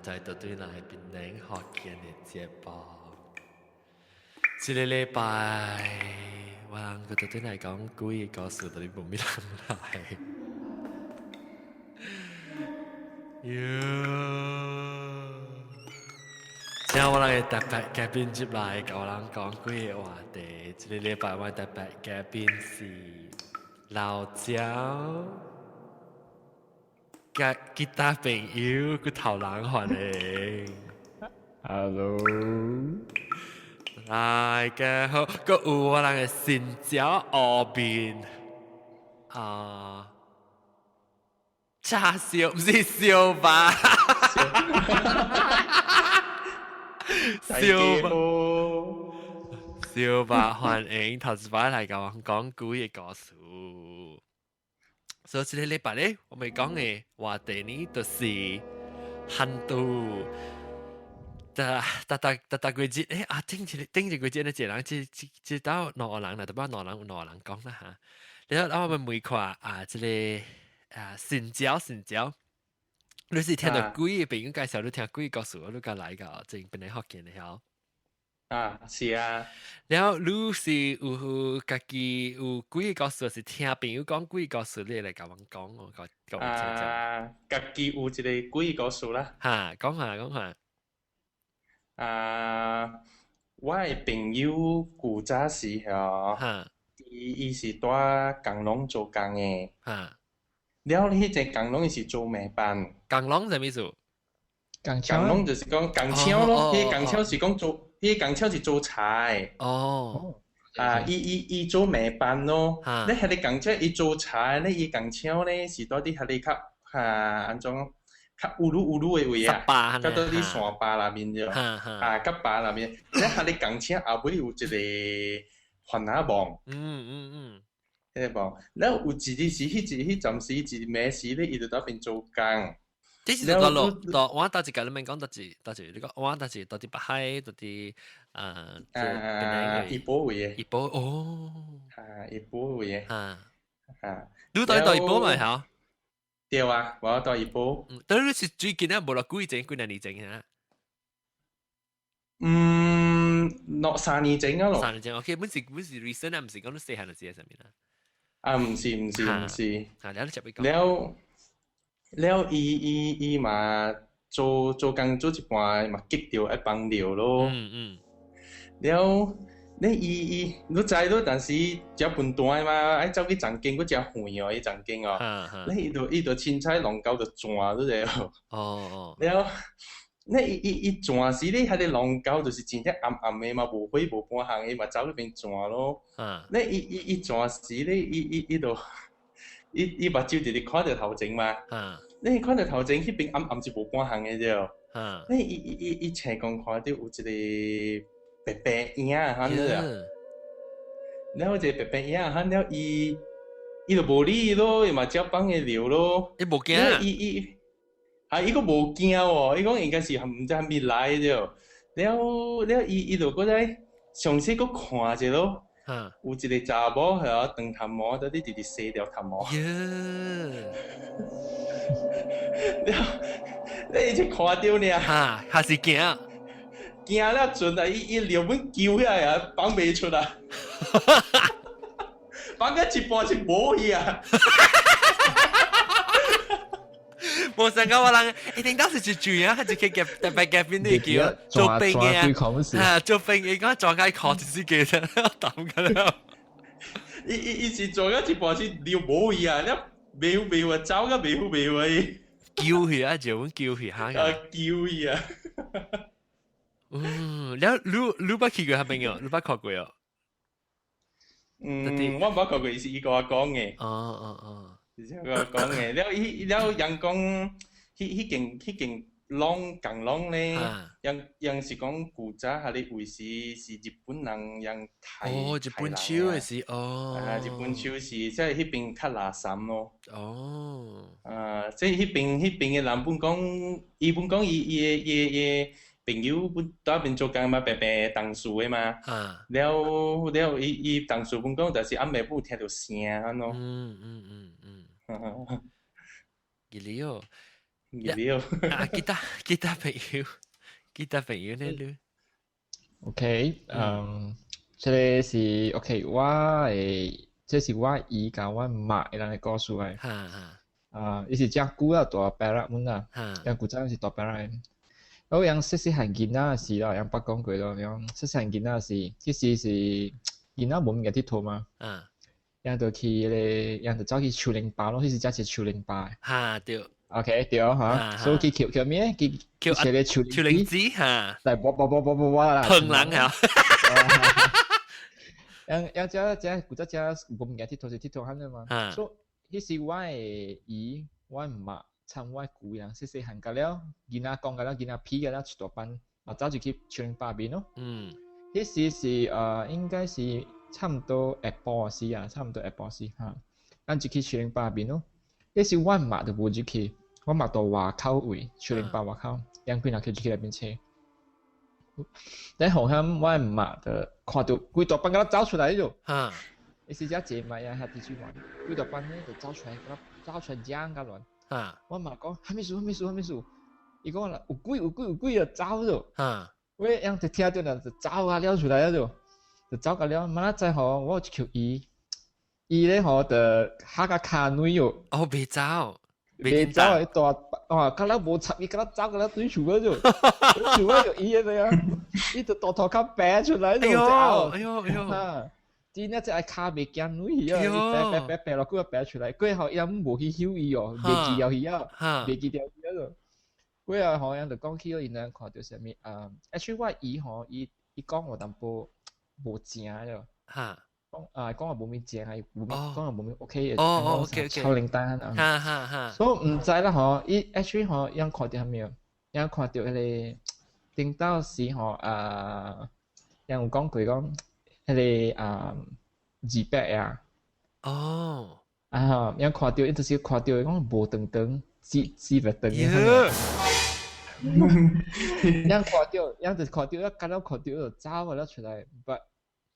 在到對嚟邊領學見嘅節目。這個禮拜，我人個到對嚟講幾個故事，到底冇咩人來。之後我哋特別嘉賓接來，教人講幾個話題。這個禮拜我特別嘉賓是老椒。吉他朋友，佢頭冷歡迎。Hello， 大家好，個有我人嘅新椒後邊叉燒唔是燒吧？燒吧，歡迎頭先擺嚟講幾個故事。所以這個禮拜咧，我哋講嘅話題呢，就是韓都。大季節誒頂住季節咧，一人知道兩個人啦，特別兩人有兩人講啦嚇。然後我們每看這個新椒，你是聽到幾個朋友介紹，你聽幾個故事，你個來個正邊嚟學見嘅曉。是啊。然後你是有家己有幾個故事，是聽朋友講幾個故事，你嚟甲我講，我講家己有一個幾個故事啦。嚇，講下。我的朋友古早時候，伊是在港龍做工嘅。了迄隻港龍伊是做咩班？港龍係咩意思？港龍就是講港超咯，迄港超是講做，迄港超是做菜。伊做咩班咯？咧迄個港超伊做菜咧，伊港超咧是到啲迄個較安怎？較烏魯嘅位啊，較到啲山壩那邊啫，甲壩那邊，咧下啲港車後尾有一個環亞網，迄個網，然後有一日是迄陣時一暝時咧，伊就喺邊做工。這是到落，我到時間你咪講到時，你講我到時到啲北海，到啲怡保位嘅，怡保哦，怡保位嘅，你到怡保咪嚇？對啊，我到怡保。但你是最近啊，無落幾年前啊？落3年前啊咯。3年前 ，OK，本是 recent 啊，唔是講你細漢就知喺上面啊。唔是。了，伊嘛做工做一半嘛激到一幫料咯。了，你知咯，但是食笨蛋嘛，愛走去長經，佫食遠哦，伊長經哦。伊就凊彩弄到就轉咗了。了，伊轉時咧，迄個弄到就是真正暗暗的嘛，無火無半項，伊嘛走去邊轉咯。伊轉時咧，伊目睭直直看到頭前嘛。你看到頭前迄邊暗是無半項的啫。伊斜講看到有一個白影啊，嚇你啊！然後一個白影啊，嚇了伊就無理咯，伊嘛照幫伊聊咯。伊無驚？伊個無驚喎，伊講應該是唔知係咪來啫。了伊就嗰陣詳細佫看者咯。有一個查某係長頭毛，到啲直直洗掉頭毛。你只看到呢？還是驚？驚了陣啊！伊兩本叫起來啊，放袂出啊！放個一半是無去啊！冇想講我人一定當時就住啊，就去夾特別夾邊啲叫做兵嘅啊，做兵嘅講撞解確實嘅啫，抌㗎啦！伊是撞咗一半是撩無去啊！你妙啊，走個妙啊！叫佢啊，就咁叫佢嚇。叫佢啊！แล้วรู้ป่ะขี่過係邊個？你冇看過哦？我冇看過，是伊個我講嘅。是伊個我講嘅。了人講，迄件港龍咧，人是講古早下啲位是日本人人台。日本手嘅是日本手是即係迄邊較垃圾咯。即係迄邊嘅人本講，伊本講伊朋友本在那邊做工嘛，白白當樹的嘛。了，伊當樹本講，但是暗暝晡聽到聲安咯。吉利哦，了。啊，其他朋友呢？你 OK，这个是 OK，这是我姨甲我妈的人的故事来。哈哈伊是只古啊大伯啦们啊，哈古早是大伯啦。然後樣細漢囡仔時咯，樣捌講過咯，樣細漢囡仔時，迄時是囡仔冇物嘅佚佗嘛，樣就去咧，樣就走去樹林巴咯，迄時只是樹林巴。哈對 OK 對嚇，所以佢叫咩？佢寫咧樹林子哈，嚟啵啦，碰人啊！樣只古早只冇物嘅佚佗是佚佗肯嘅嘛，所以迄時我嘅姨我媽。參我姑樣細漢個了，囡仔講個了，囡仔皮個了，出大班，早就去樹林巴邊咯。迄時是應該是差唔多下晡時啊，差唔多下晡時嚇，咱就去樹林巴邊咯。迄時我媽就無入去，我媽到外口位，樹林巴外口，兩幾日去那邊車。但好像我媽就看到規大班個走出來咗，迄時只姐妹啊，下地區玩，規大班咧就走出來，走出來講個亂。我媽講還沒數，伊講啦有鬼就走咗。我樣就聽到啦，就走啊了出來咗，就走個了。明仔載吼，我去求伊咧吼就下個卡女咗。哦，未走，誒大，甲咱無插伊，甲咱走個了對厝嗰咗，對厝嗰就伊個樣，伊就大頭殼白出來咗。哎呦！真正只係卡袂驚女啊！白落佢白出來，佢後因無去休伊哦，袂記了去啊，袂記掉去啊！佢啊好像就講起因人看到啥物actually 我姨吼，伊講我淡薄無正咗，講話無物正，係講話無物 OK 嘅，OK，超靈單啊！所以唔知啦吼，伊 actually 吼，樣看到係咩？樣看到迄個頂到時吼樣有講過講。迄個二百啊，樣看到，伊就是看到講無長長，四百長嘅。樣看到，樣就看到，一間到看到就走個了出來。But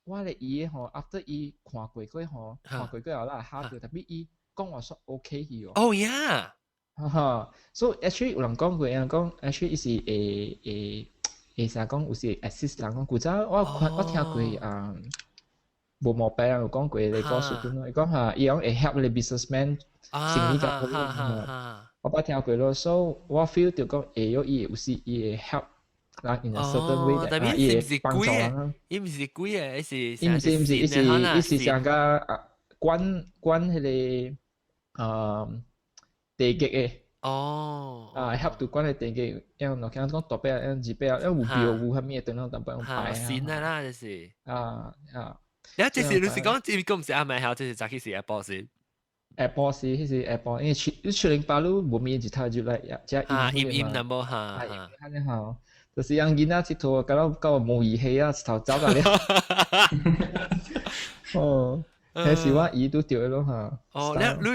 我咧伊吼 ，after 伊看過佢吼，看過佢後啦嚇到，特別伊講話說 OK 去哦。Oh yeah，so actually 有人講過，人講 actually 伊是會啥講有時 assist 人講古早我聽過無毛病有講過你故事咯，伊講嚇伊講會 help 你 businessman 生意甲我捌聽過咯，所以我 feel 到講會有伊有時伊會 help 人 in a certain way 但係伊會幫助人。伊唔是貴嘅，伊是上個關迄個地極嘅。help 到關係地嘅，因為講大伯，因二伯，因有標有蝦米對咱淡薄用擺先啦，就是你這是你是講，這個唔是阿妹校，這是早起是下晡時。下晡時，迄是下晡，因為樹林巴路無面一頭就來，只陰淡薄嚇，嚇你好，就是讓囡仔佚佗，搞無義氣啊，頭走個了。迄是我姨都對咯嚇。你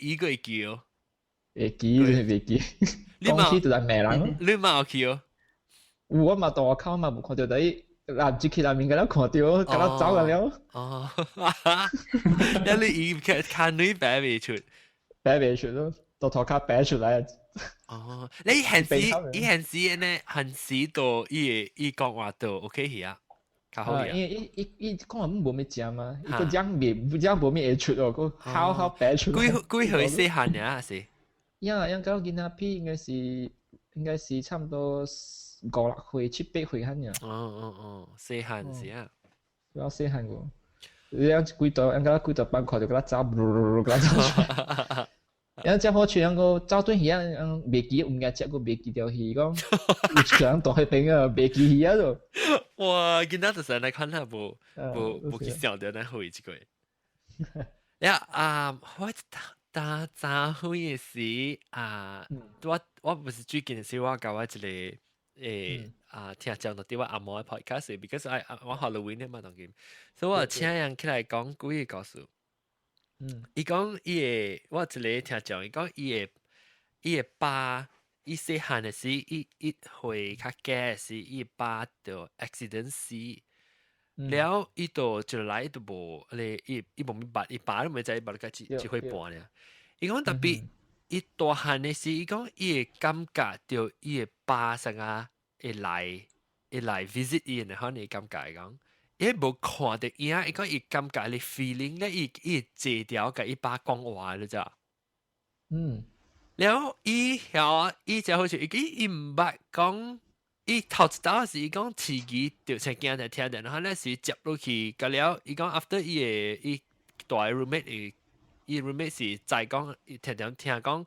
姨個會記哦？會記就是會記，講起就係罵人。你嘛有記哦？我嘛到外口嘛無看到第。男主角內面，佢都看到，佢都走了。因為伊看女擺未出咯，到頭殼擺出來。你現時呢？現時到伊講話到 OK 去啊，較好啲。因為伊講話冇咩正嘛，伊個樣冇咩會出哦，個好擺出來。幾歲細漢呀？是？樣到囡仔片應該是差唔多。5-6歲、7-8歲咁樣。細漢時啊，我細漢個，你樣幾多班看到佢走，佢走。樣只好處樣個走對魚啊，未記唔記隻個未記條魚講，有場大海邊啊，未記魚啊就。哇！今仔就成日看下無去想到那會一個。我打早會時我不是最近時我搞我一個。聽講到啲我阿嬤嘅 podcast，because 我 Halloween 嘛當今，所以我請人起來講幾個故事。伊講我一個聽講，伊講伊個爸，伊細漢嘅時，伊會較假嘅時，伊爸就 accident 死，了伊就來伊就無，伊無明白，伊爸都未知伊爸個只會搬咧。伊講特別。伊大汉的是伊讲伊会感觉到伊的爸啥啊会来 visit 伊的，可能感觉讲，伊无看到伊啊，伊讲伊感觉你 feeling 咧，伊坐掉甲伊爸讲话了咋？然後伊就好似伊唔捌講，伊頭一道是伊講自己就成驚在聽的，然後咧是接落去，咁了伊講 after 伊大 roommate 伊 roommate 是再講，聽講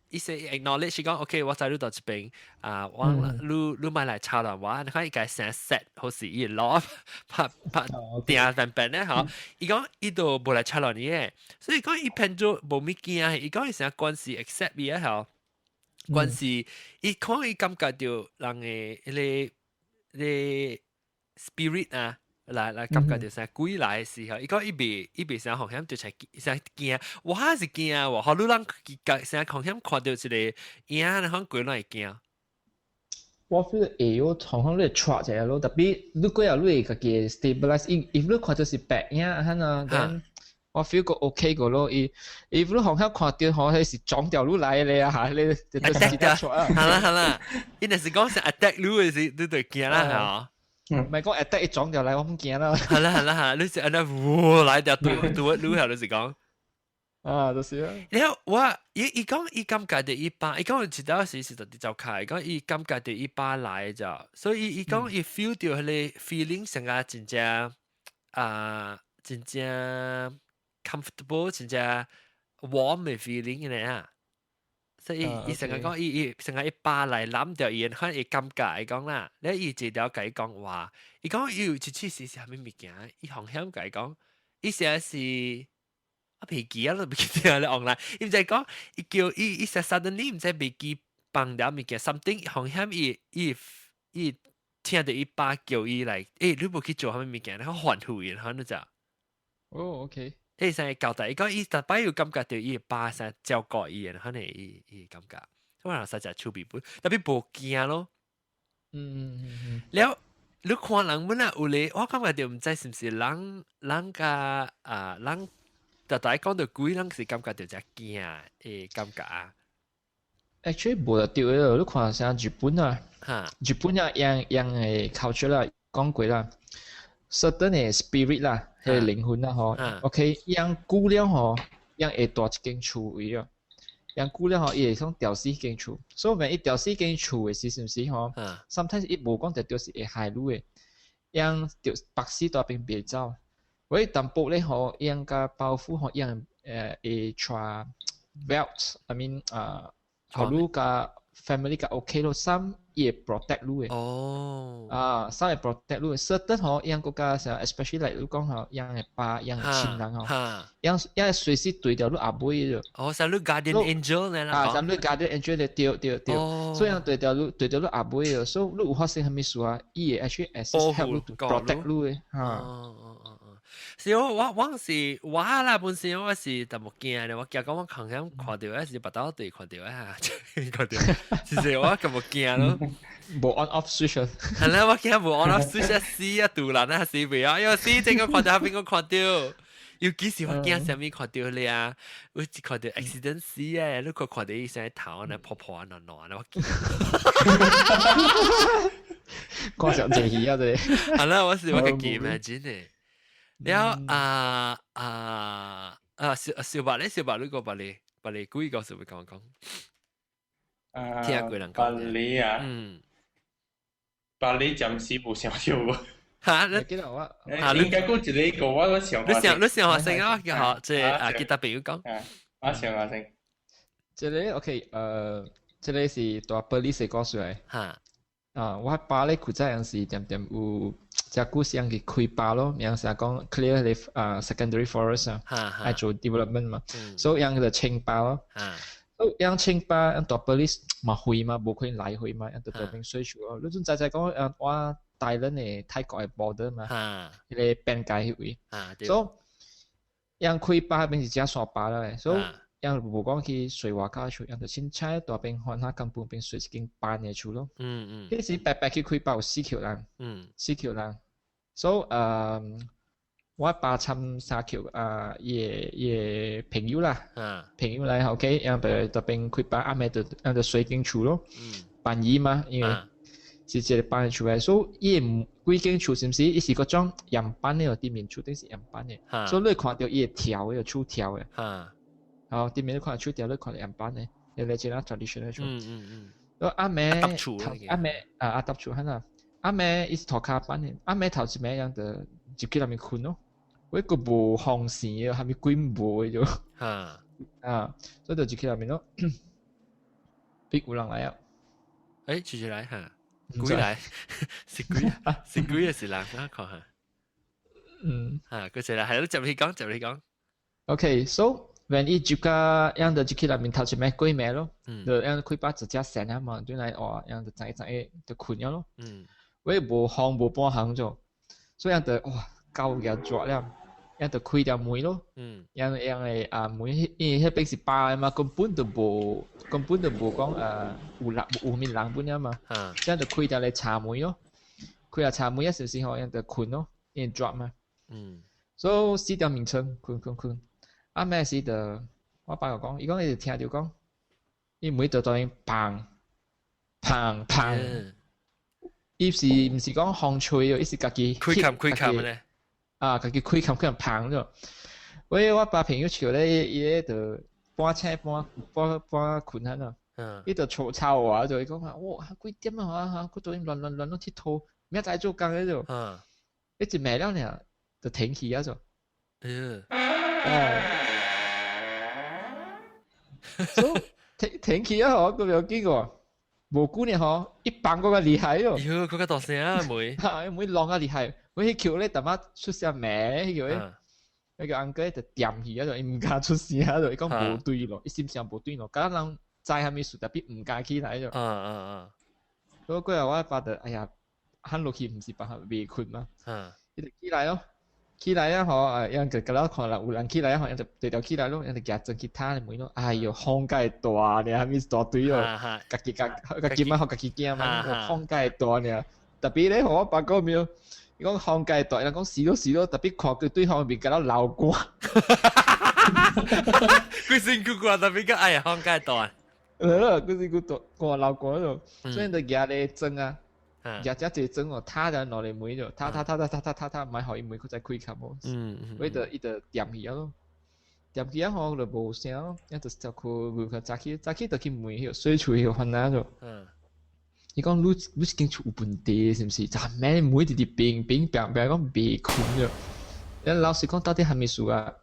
伊說 acknowledge 講 OK， 我知你到這邊啊，我你買來抄啦我，你看伊個成 set 好似伊攞拍定笨笨咧嗬，伊講伊都無來抄落你嘅，所以講伊變咗無物件嘅，伊講伊成關係 accept 伊啊嗬，關係伊可以感覺到人嘅個 spirit 啊。來感覺到啥鬼來嘅時候，伊講伊袂啥風險，就係啥驚，我係是驚喎，好多人啥風險看到一個影，然後鬼來驚。我 feel 會有同行你 trap 一下咯，特別如果有你自己 stabilize，if 你看到是白影，係啊，then 我 feel 個 OK 個咯，if 你風險看到可能是撞掉路來咧嚇，你就自己 trap 啊。係啦，伊若是講是 attack 路嘅時，你就驚啦嚇。唔係講 attack 一撞掉嚟，我唔驚啦。係啦，你是安那喎來掉對路下，你是講。啊，就是啊。然後我伊講伊感覺到伊爸，伊講一道時是就走開，講伊感覺到伊爸來咗，所以伊講伊 feel 到佢哋 feeling 成個真正comfortable， 真正 warm 嘅 feeling 嘅啊。所以伊成日講伊成日伊爸來攬掉伊，可能伊感覺伊講啦，你伊直條甲伊講話，伊講伊有一次是啥物物件，伊紅險甲伊講，伊成是我袂記啊，都袂記得咧 online， 伊唔知講，伊叫伊成 suddenly 唔知袂記幫了物件 something 紅險伊聽到伊爸叫伊來，你冇去做啥物物件，然後歡呼伊，然後你就OK。伊成日交代，伊講伊特別有感覺到伊爸成照顧伊嘅，可能伊感覺，我話實在處理本，特別無驚咯。แล้ว你看人們啊，有咧，我感覺到唔知是唔是人個人，特大講到鬼人是感覺到只驚嘅感覺啊。Actually 無得掉嘅，你看像日本啊，日本啊樣嘅 culture 啦，講過啦。certain 嘅 spirit 啦，係靈魂啦，嗬。OK， 養久了嗬，養會大一間厝位咯。養久了嗬，伊會想調死間厝。所以when伊調死間厝嘅時，是唔是嗬 ？sometimes 伊無講就是會害路嘅。養調白絲大邊別走。喂，淡薄咧嗬，養個包袱嗬，養會 try wealth，I mean 好路個 family 個 OK 咯，some 伊會 protect 路嘅。some 會 protect 路嘅。certain 嗬，養個個時候 especially 嚟講嗬，養嘅爸，養嘅親人嗬，養隨時對條路阿妹嘅。實路 guardian angel 咧啦。實路 guardian angel 咧，對。所以養對條路阿妹嘅，所以你有發生係咩事啊？伊會 actually assist help 路 to protect 路嘅。是我是我啦，本身我是就冇驚咧，我驚講我行險看到，是白刀對看到啊，看到，其實我咁冇驚咯。冇 on off switch 啊。係啦，我驚冇 on off switch 啊，死啊，杜蘭啊，死未啊，因為死正我看到，邊個看到？要幾時我驚啥物看到你啊？我只看到 accident 死啊，你看到伊成頭啊，破破啊，爛爛啊，我驚。我想正氣啊，你。係啦，我是我個 imagine 嘅。แล้ว小白咧，小白呢個白你估依個是會講聽下佢人講。白你啊，白你暫時冇想到喎。嚇！你記得我應該講一個我想。你想學聲啊？叫即係吉他朋友講。我想學聲。這裡 OK， 這裡是大伯利寫故事嚟。嚇！我爸咧佢真係是點有隻故事樣嘅開巴咯，樣成日講 clear 你secondary forest 啊，係做 development 嘛，所以樣就清巴咯。樣清巴樣大 police 嘛會嘛，冇可以來回嘛，樣就特別需求咯。你仲就講我大人嘅泰國嘅 border 嘛，你邊界嗰位，所以樣開巴邊是只沙巴啦，所以樣無講去水華家處，樣就凊彩大邊看下根本邊水一間班嘅處咯。嗰時白白去開巴有4條人，4條人，所以我爸參沙橋也朋友啦，朋友來 OK， 樣的這邊開班阿妹的樣的水晶球咯，班姨嘛，因為是這個班出來，所以伊幾間球是唔是？伊是嗰種洋班的，對面球定是洋班的，所以你看到伊跳的手跳的，好對面你看手跳，你看到洋班的，你嚟只啦 traditional 球，咁阿妹阿搭球係啦，阿妹伊是頭卡班的，阿妹頭一咩樣的就去那邊困咯。我個無紅線嘅，係咪滾無嘅咗？所以就去那邊咯。邊有人來啊？誒，住住來嚇，鬼來，是鬼啊！是鬼嘅是人啊，看下。佢就係咯，就你講。Okay, so when 伊就個樣的就去那邊頭一咩鬼咩咯？就樣開把只隻線啊嘛，對嚟哦，樣就仔就困咗咯。我無紅無半行咗，所以樣就哇。高嘅做了，樣就開條門咯，樣嘅門，因為迄邊是巴嘅嘛，根本就無講有面人本啊嘛，樣就開條嚟茶門咯，開條茶門一時時候樣就困咯，因為 drop 嘛，所以四條名稱困，阿咩時就我爸就講，伊講伊就聽到講，伊每度都係砰，伊是唔是講風吹哦，伊是家己開冚咧。家己開冚砰咗。我爸朋友笑咧，伊就半醒半困喺度，伊就吵我，就講話，哇，幾點啊？佢做亂咯鐵佗，咩仔做工喺度？一直未了呢，就停起啊就。所以停起啊，我佢有見過，無久呢嗬，一棒嗰個厲害喎。嗰個大聲啊，妹浪啊厲害。我迄橋咧，特晚出聲名，迄橋咧，迄個安哥就掂起啊，就唔敢出聲啊，就伊講無對咯，伊心想無對咯，甲人知係咪事，特別唔敢起來咗。所以嗰日我爸就哎呀，喊落去唔是辦法未困嘛，伊就起來咯，起來啊嗬，樣就甲咱看啦，有人起來啊，樣就對條起來咯，樣就夾陣吉他嚟妹咯，哎喲，風介大呢，係咪大堆咯，家己嘛，學家己驚嘛，風介大呢，特別咧，我爸講咩？伊講風介大，人講死咯，特別看佢對方面甲咱流汗。佢辛苦過，特別個哎呀風介大。佢辛苦大，汗流汗嗰度，所以就夾咧針啊，夾只針哦，他就攞嚟妹咗，他，唔係學伊妹，佢再開冚哦。伊就掂起咯，掂起啊，我就無聲咯，一就佢早起就去妹迄水處迄翻哪咗。伊講你是經出有問題是毋是？就咩每日哋病講未困咗。你老師講到底係咪事啊？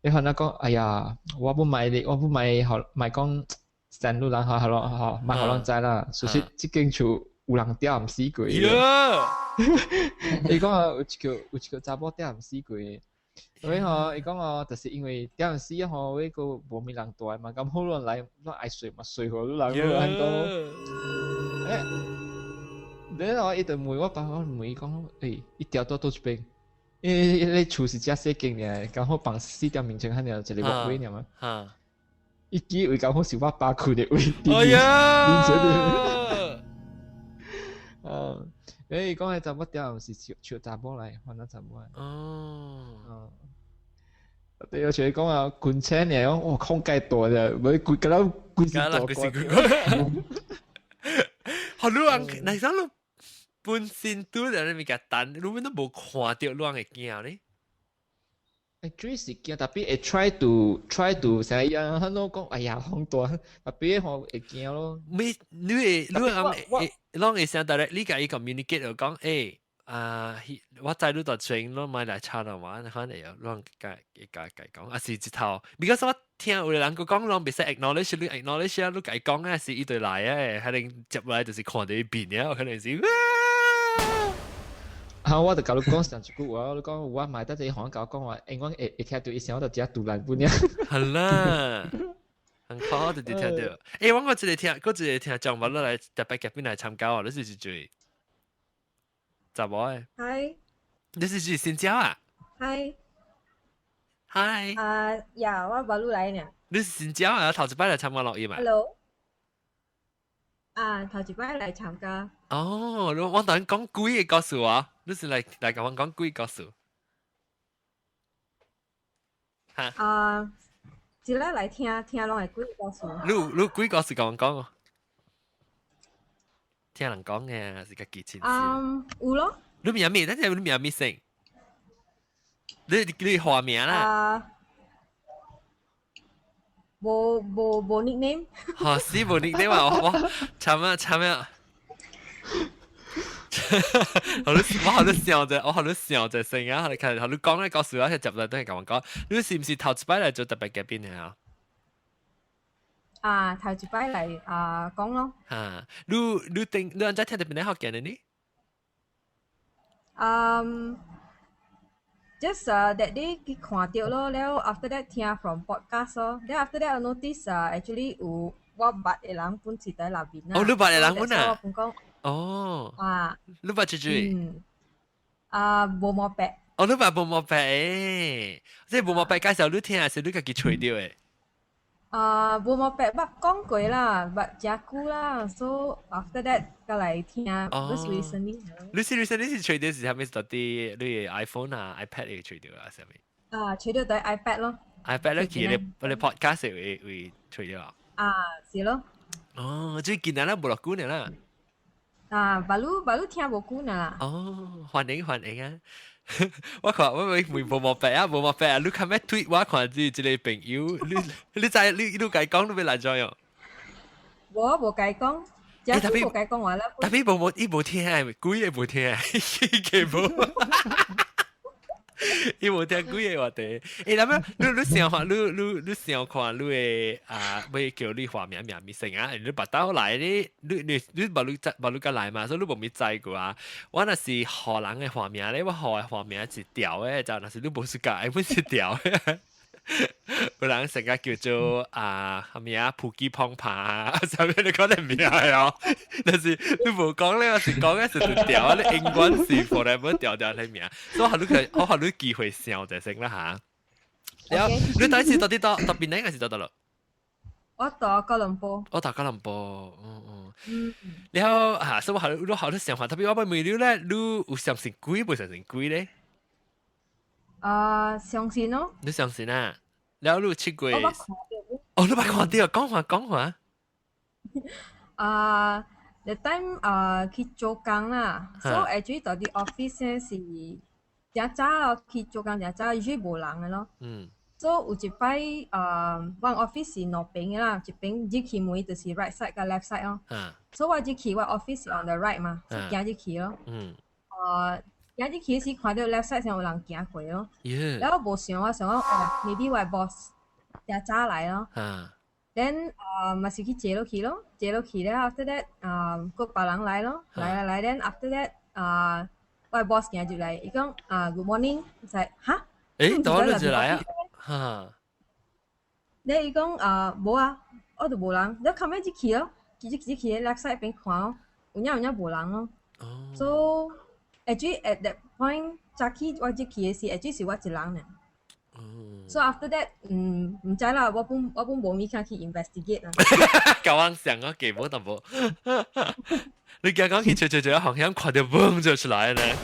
你可能講，哎呀，我唔買講山路人好咯，買好人知啦。所以即間厝有人吊唔死過。伊講有一個查某吊唔死過。所以伊講就是因為吊唔死吼，嗰個無面人大嘛，咁好多人來，我愛睡嘛，睡好多人很多。我一直問我爸，我問伊講，伊調到倒一邊，因為你厝是遮細間爾，剛好放4條名稱喺度，一個臥位爾嘛。伊記為剛好是我爸開的位。哎呀！伊講係查某調，是笑查某來，換咗查某來。對，有時講啊，滾車爾講，哇，空介大啫，唔係滾個佬滾是大。好多人，嗱，想你本身都在那邊個等，你們都冇看到亂嘅驚咧。最是驚，特別會 try to 成日人喺度講，哎呀，好大，特別好會驚咯。你會想到咧，你甲伊 communicate 就講，我知你在train，你買來查到嘛，可能有亂講，啊是一頭，because 我聽有人講，你別使 acknowledge，你 acknowledge 啊，你甲伊講啊是伊對來嘅，可能接來就是看到伊變嘅，可能是。我就甲你講上一句話，你講我買得這行教講話，我會聽到一聲，我就只獨爛本呀。係啦，很好就聽到。我一個聽張文來特別嘉賓來參加哦，你是最查某誒？嗨，你是最新交啊？嗨，呀，我馬路來呢。你是新交啊？頭一擺來參加錄音嘛 ？Hello。頭一擺來參加。哦，我等講幾個故事啊？你是來甲我講幾個故事？啊，一日来听拢会几个故事。你几個是講哦？聽人講嘅，是個幾千字。有咯。你名咩？但係你名咩姓？你化名啦？冇 nickname。嚇死冇 nickname 啊！我慘啊！我好多笑啫聲啊！你睇，你講咧講笑話，佢集集都係咁講。你是唔是頭一擺嚟做特別嘅邊啊？頭一擺嚟講咯。你安怎聽特別好見嘅呢？Just that day 去看到咯，然後 after that 聽 from podcast 咯，然後 after that I notice actually 有我捌嘅人本是在那邊啦。哦，你捌嘅人本啊？我講。哦。你捌幾句？冇毛病。哦，你捌冇毛病誒？即係冇毛病介紹你聽，還是你自己吹掉誒？冇毛病，捌講過啦，捌食久啦，所以 after that 過來聽。Just recently。你是 recently 是吹掉是係咪到啲你 iPhone 啊 iPad 嚟吹掉啊？係咪？吹掉對 iPad 咯。iPad 咧，其實你 podcast 會吹掉啊？是咯。哦，最近啊，冇落股呢啦。巴魯聽無久啦。哦，歡迎啊！我看我冇毛病啊，你看咩推我看住一個朋友，你知你解講你要來做用？我無解講，只係無解講話啦。特別冇聽啊，鬼也冇聽啊，佢冇。伊無聽幾個話題，誒，咁樣你想看，你想看你嘅要叫你化名咩姓啊？你把刀來咧，你把你個來嘛，所以你冇咪知過啊？我那是荷人嘅化名咧，我荷嘅化名是調嘅，就那是你冇識解，本是調嘅。有人成日叫做係咪啊？普基胖胖啊，上面你講得唔係啊？但是你冇講咧，我是講嘅是調啊，你英文是 forever 調你名，所以我學你機會笑就成啦嚇。然後你第一次到啲到邊呢？還是到咯？我到吉隆坡。我到吉隆坡，然後所以我學你想法，特別我問你咧，你有相信鬼冇相信鬼咧？相信咯。你相信啊？แล้วรู้ชิกวย哦，你捌看到，講話。the time 去做工啦，所以 actually 到啲 office 咧是正早咯，去做工正早，usually 無人嘅咯。所以有一擺我 office 是兩邊嘅啦，一邊入去門就是 right side 跟 left side 咯。所以我入去我 office 是 on the right 嘛，所以行入去咯。行入去時看到 left side 上有人行過咯。然後無想我maybe 我 boss 正早來咯。then 咪是去坐落去咯，坐落去咧 after that 個別人來咯，來 then after that 我 boss 行入來，伊講good morning，我就嚇。誒，到你就來啊？嚇！你伊講冇啊，我就無人，你後尾入去咯，入去 left side 邊看咯，有影無人咯。so actually at that point 早起我入去嘅時 actually 是我一人呢。So after that 唔知啦，我本無咪去 investigate 啦。夠啱想我記冇淡薄，你講講去吹好像看到嘣就出來咧。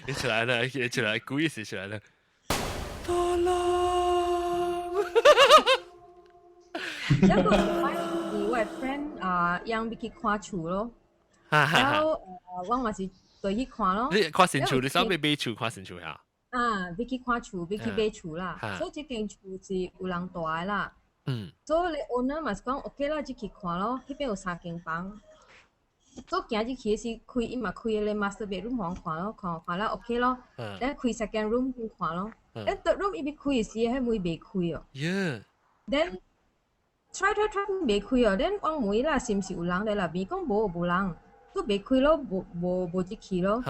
你出來了，出來，故意是出來了。多啦。一個我嘅 friend 讓佢去看厝咯，然後我嘛是對去看咯。你看新厝，你想要買厝看新厝呀？要去看厝，要去買厝啦。所以這間厝是有人住嘅啦。所以你 owner 嘛是講 OK 啦，就去看咯。嗰邊有3間房。所以行入去時開，伊嘛開咧 master bedroom 房看咯，看啦 OK 咯。等開 second room 去看咯。等 third room 伊要開時，迄門未開哦。then try 未開哦。then 我問伊啦，是毋是有人在那邊？講無人，都未開咯，無入去咯。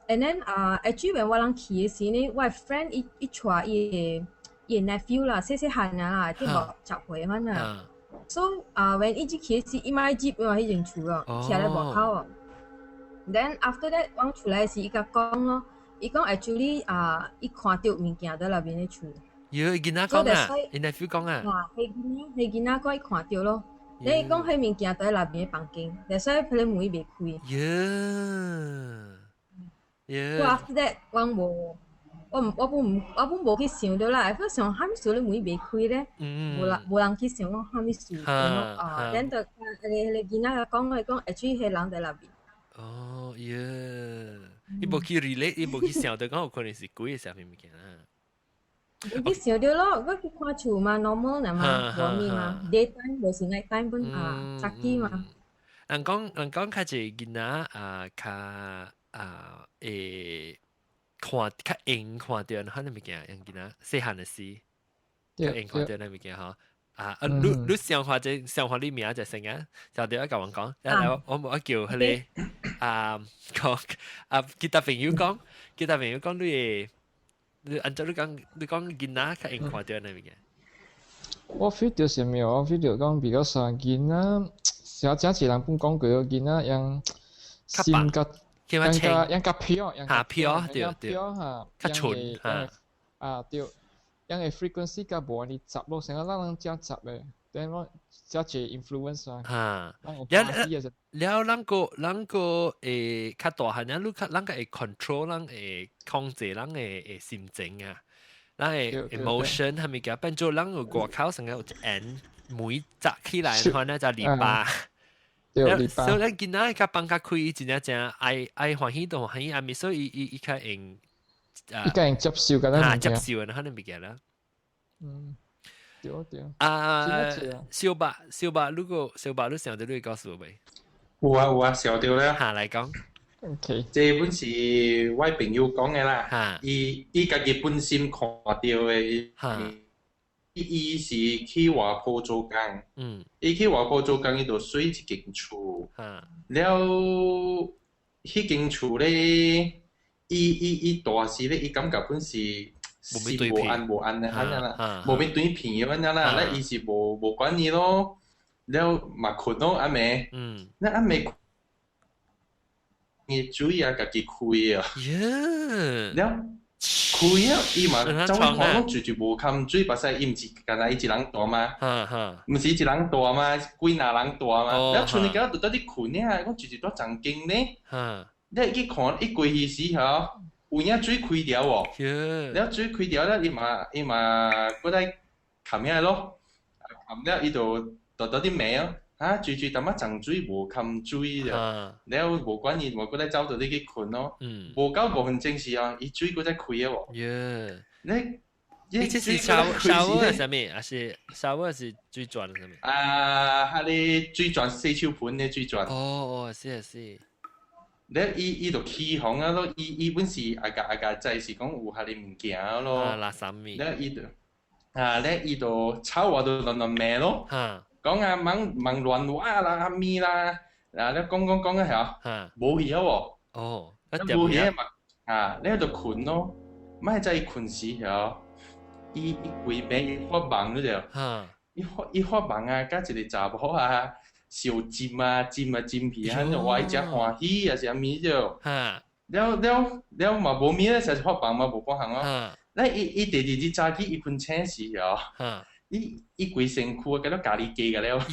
and then actually when 我人去嘅時呢，我 friend 伊帶伊嘅 nephew 啦，細漢啊，啲60歲番啊。so when 伊入去嘅時，伊買接喎，迄間厝咯，徛喺門口哦。then after that 我出來時，伊甲講咯，伊講 actually 伊看到物件在那邊嘅厝。伊囡仔講啊，伊 nephew 講啊。迄囡仔講伊看到咯。你講迄物件在那邊嘅房間，但所以佢哋門未開。So after that 我本無去想到啦，我想蝦米事你門未開咧，無人去想講蝦米事，等到你囡仔講actually係人在那邊。哦耶！你無去 relate， 你無去想到講有可能是鬼嘅啥物件啊？我想到咯，我去看厝嘛 normal 啦嘛，無咪嘛 daytime 無是 night time 本早起嘛。人講較濟囡仔看較硬看到迄個物件，人囡仔細漢的時，較硬看到那物件吼。你想法你名就成啊，就對我甲我講，我叫迄個講其他朋友講你按照你講囡仔較硬看到那物件。我 feel 到是咩？我 feel 到講比較少囡仔，小家子人本講過囡仔樣性格。yang pure 對哈，較純哈，對，yang frequency 較無你雜咯，成個讓人真雜咧，等我真係 influence 啊。哈，了人個較大漢人，你人個會 control 人會控制人嘅心情啊，人嘅 emotion 係咪嘅？變做人個外口成個有一眼每扎起來嘅話呢，就禮拜。所以咱囡仔較放較開，真正愛歡喜就歡喜，咪所以伊較用伊較用接受㗎啦，接受啊，可能物件啦。對。小白，如果小白你想到你會告訴我未？有啊，想到咧。嚇嚟講。OK。這本是我朋友講嘅啦。伊家己本身看到嘅。伊是去外埔做工，伊去外埔做工，伊就睡一間厝，了迄間厝咧，伊大時咧，伊感覺本是無安嘅，安尼啦，無面對片嘅安尼啦，咧伊是無管伊咯，了嘛困咯暗暝，咧暗暝，伊水啊家己開啊，了。開啊！伊嘛走看攏住無襟水，白曬伊毋是干那伊一人大嘛？毋是一人大嘛？幾若人大嘛？了剩你囝就倒佇困啊！我住蹛長經呢。你去看伊過去時吼，有影水開條喎。了水開條了，伊嘛過來冚遐咯，冚了伊就倒佇罵哦。住淡仔長水無襟水了，了無管伊，無過來走到你去困咯。無到5分鐘時啊，伊水過再開啊喎。你這是燒係啥物？還是燒是水轉係啥物？迄個水轉洗手盆嘅水轉。是。了伊就起風啊咯，伊本是阿家在是講有迄個物件咯。垃圾物。了伊就吵我就亂罵咯。講啊，忙亂話啦，咪啦，嗱，你講啊係冇嘢喎，冇嘢嘛，你喺度困咯，咪就係困時係，伊規暝伊發夢嗰條，伊發夢啊，加一個查某啊，小尖啊皮啊，話伊真歡喜啊，是阿咪就，了嘛冇咪咧，就發夢嘛冇講行咯，咧伊第二日早起伊困醒時係。伊規身軀啊，甲到咖喱雞個了。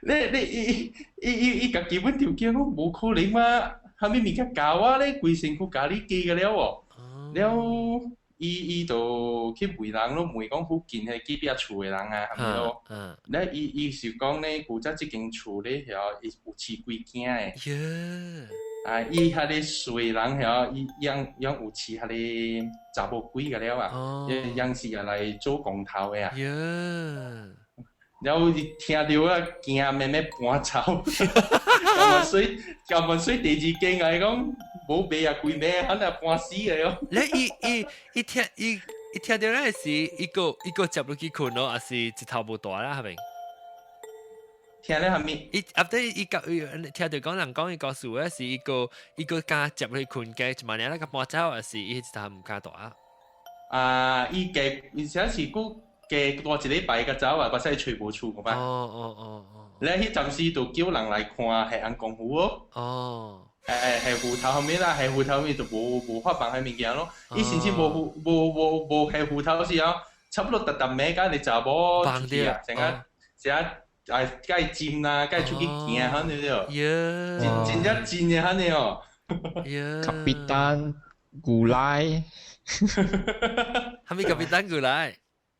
你伊家基本條件都無可能嘛，後面物件教我咧，規身軀咖喱雞個了喎。了伊就去問人咯，問講附近迄幾邊厝嘅人啊，係咪咯？咧伊是講咧，古早即間厝咧，伊有飼幾囝誒。伊迄個水人遐，伊養有飼迄個查某鬼個了啊，養是來做工頭的啊。了伊聽到啊，驚咩咩搬走，咁水第二間啊，講冇買啊，貴買，肯定搬死個咯。咧伊聽到咧是一個接落去困咯，還是一頭無大啦，係咪？聽咧係咪？伊聽到講人講伊告訴我是一個家接去困嘅，一萬年那個搬走，還是伊一頭唔加大？伊寫是個嘅多一禮拜個走啊，把曬吹無厝個嘛。咧迄陣時就叫人來看係按功夫哦。係芋頭後面啦，係芋頭後面就無發辦係物件咯。伊甚至無係芋頭時候，差不多特暝間你查某出去啊，成日。該尖啦，該出去行下呢了，真真嘅下呢哦。Kapitan Gulai，係咪 Kapitan Gulai？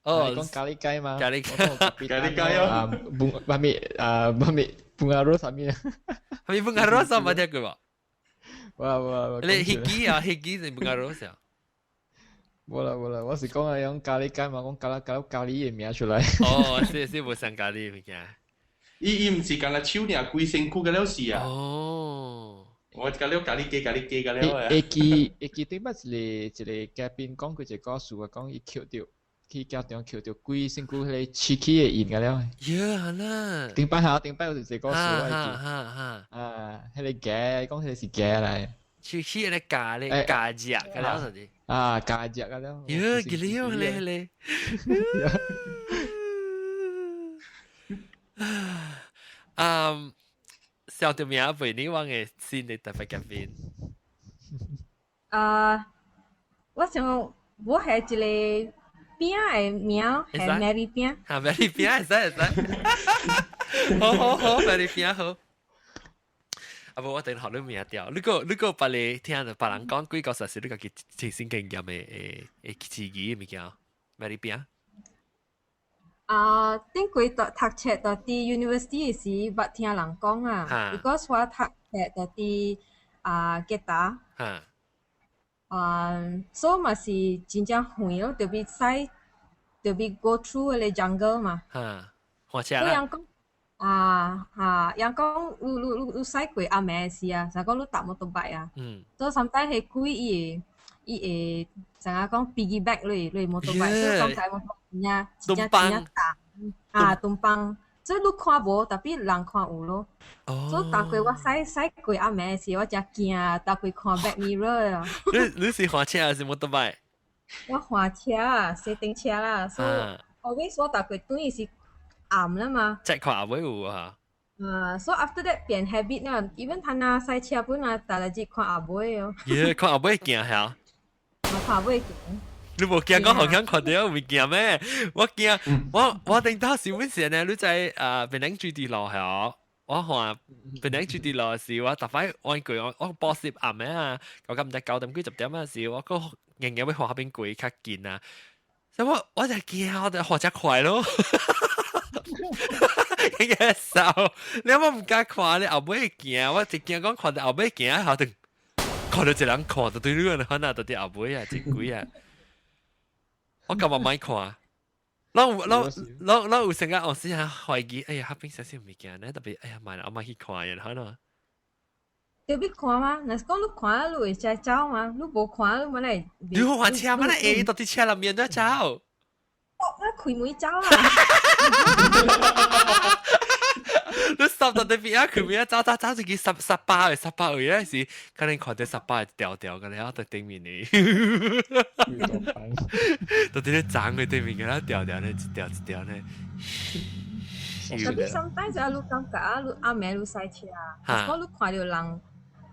哦，講咖喱雞嘛，咖喱雞哦，bunga rose 係咩？係咪 bunga rose 冇聽過？哇，你 higi 係 bunga rose 啊？冇啦，我是講係用咖喱雞嘛，講咖喱嘅名出來。哦，是冇上咖喱物件。伊唔是干啦手呢，規身軀個了事啊。哦。我搞了咖喱雞個了啊。會記對乜一個嘉賓講佢一個故事啊，講伊扣掉，去教堂扣掉規身軀迄個刺激嘅煙個了。呀啦！頂擺有一個故事我記。迄個假，講迄個是假嚟。刺激嗰啲假隻個了嗰啲。假隻個了。呀，幾了咧。小條名陪你講嘅先你特別嘅邊。我想我係一個餅嘅名係 Mary 餅。Mary 餅係使。好 Mary 餅好。無我等學你名掉。如果別你聽到別人講幾個實事，你個嘅親身經驗嘅詞語物件 Mary 餅。頂幾讀冊到啲 university 時，捌聽人講啊。because 我讀冊到啲吉他。所以嘛是真正遠咯，特別使特別 go through 嗰個 jungle 嘛。火車啦。人講你使過阿妹時啊，就講你搭摩托拜啊。所以 sometimes 係開伊會就係講 piggyback 你摩托拜，所以 sometimes 摩托呀，真正大東邦，所以你看無，特別人看有咯。所以搭過我使過阿妹時，我真驚搭過看 back mirror 啊。你是火車還是摩托拜？我火車啊，四頂車啦，所以 always 我搭過等於是暗啦嘛。即係看阿妹有啊。so after that 變 habit 啦 ，even 他那賽車本來大家只看阿妹哦。看阿妹驚係。我看阿妹驚。你無驚我好像看到物件咩？我驚我頂到新聞時呢，你在檳城住地路係我看檳城住地路時，我特快按句我波攝暗咩啊，九點幾10點嘅時，我個硬要去下邊攰較近啊，所以我就驚我就學得快咯。嘅手，你有冇唔敢看？你後尾驚，我直驚講看到後尾驚，後定看到一人看到對呢個可能到啲後尾啊，真鬼啊！我今日買看，我有成日我試下懷疑，哎呀，下邊少少物件咧，特別哎呀買啦，我買去看嘅，可能。特別看嘛，若是講你看，你會再走嘛？你無看，你乜嚟？你好話車乜嚟？到啲車入面都走。我開門走啊！你stop 到對邊啊？開門走自己18位咧是，可能看到18掉嘅咧，喺對面呢。到啲咧爭佢對面嘅啦，掉咧一條咧。特別 sometimes 就你感覺你阿妹你賽車啊，如果你看到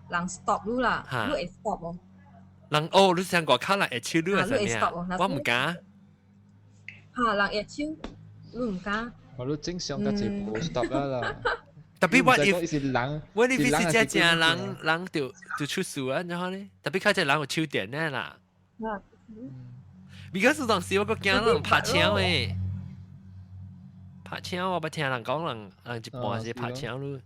人 stop 你啦，你會 stop 喎。人你上過卡啦，會超你係咩啊？我唔敢。人會超，你唔敢。我都正常嘅就冇 stop 啦。特別我if 是人是只人就出事啊，然後咧，特別佢只人有超電咧啦。because 當時我個驚人拍槍誒，拍槍我不聽人講人一半是拍槍咯。